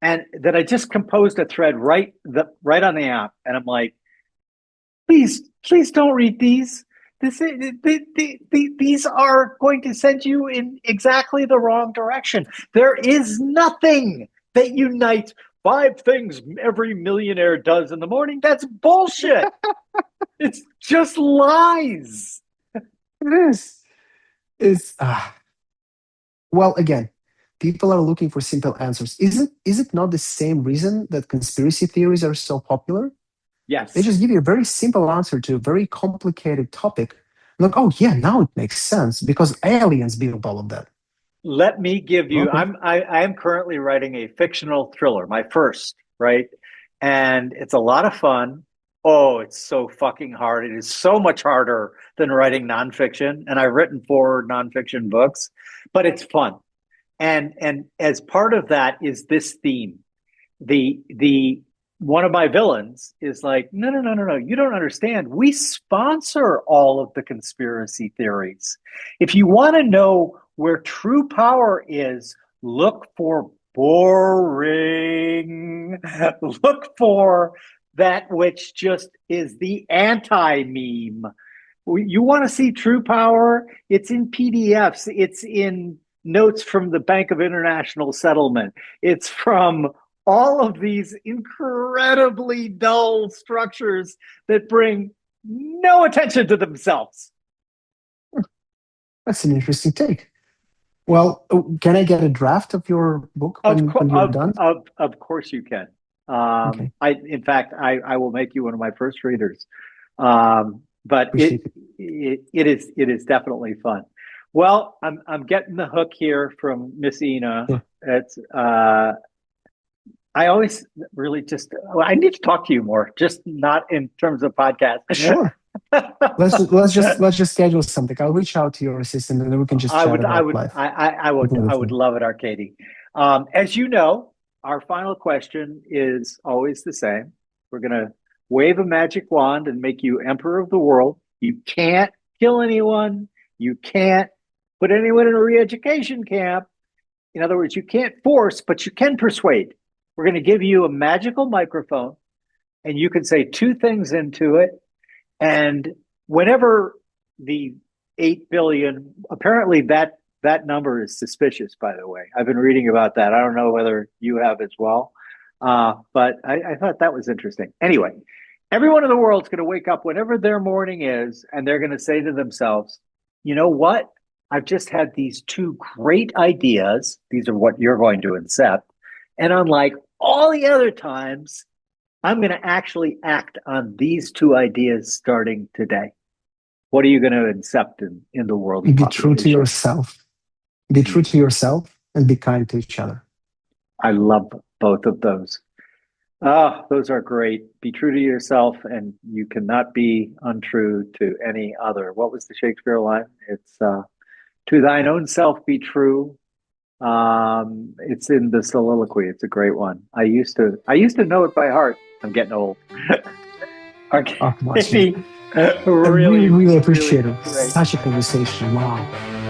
and that I just composed a thread right on the app, and I'm like, please don't read these. These are going to send you in exactly the wrong direction. There is nothing that unites five things every millionaire does in the morning. That's bullshit. It's just lies. It is. It's well, again, people are looking for simple answers. Is it not the same reason that conspiracy theories are so popular? They Yes. just give you a very simple answer to a very complicated topic. Like, oh yeah, now it makes sense because aliens built all of that. Let me give you. Okay. I am currently writing a fictional thriller, my first, right? And it's a lot of fun. Oh, it's so fucking hard. It is so much harder than writing nonfiction. And I've written four nonfiction books, but it's fun. And as part of that is this theme. The one of my villains is like, no, no, no, no, no. You don't understand. We sponsor all of the conspiracy theories. If you want to know where true power is, look for boring. Look for that which just is the anti meme. You want to see true power? It's in PDFs, it's in notes from the Bank of International Settlement, it's from all of these incredibly dull structures that bring no attention to themselves. That's an interesting take. Well, can I get a draft of your book Of when you're done? of course you can. Okay, I in fact I will make you one of my first readers. But appreciate it. it is definitely fun. Well, I'm getting the hook here from Miss Ina. Yeah. It's I always really just, well, I need to talk to you more, just not in terms of podcast. Sure. Let's just schedule something. I'll reach out to your assistant and then we can just I chat would, I about would, life. I would love it, Arkady. As you know, our final question is always the same. We're going to wave a magic wand and make you emperor of the world. You can't kill anyone. You can't put anyone in a re-education camp. In other words, you can't force, but you can persuade. We're going to give you a magical microphone and you can say two things into it. And whenever the 8 billion, apparently that number is suspicious, by the way. I've been reading about that. I don't know whether you have as well. But I thought that was interesting. Anyway, everyone in the world is going to wake up whenever their morning is, and they're going to say to themselves, you know what? I've just had these two great ideas. These are what you're going to accept. And unlike all the other times, I'm going to actually act on these two ideas starting today. What are you going to accept in the world's Be true to population? yourself. Be true to yourself and be kind to each other. I love both of those. Ah, those are great. Be true to yourself, and you cannot be untrue to any other. What was the Shakespeare line? It's to thine own self be true. It's in the soliloquy. It's a great one. I used to know it by heart. I'm getting old. Oh, much. Arkady, I really, really, really really appreciate it. great. Such a conversation. Wow.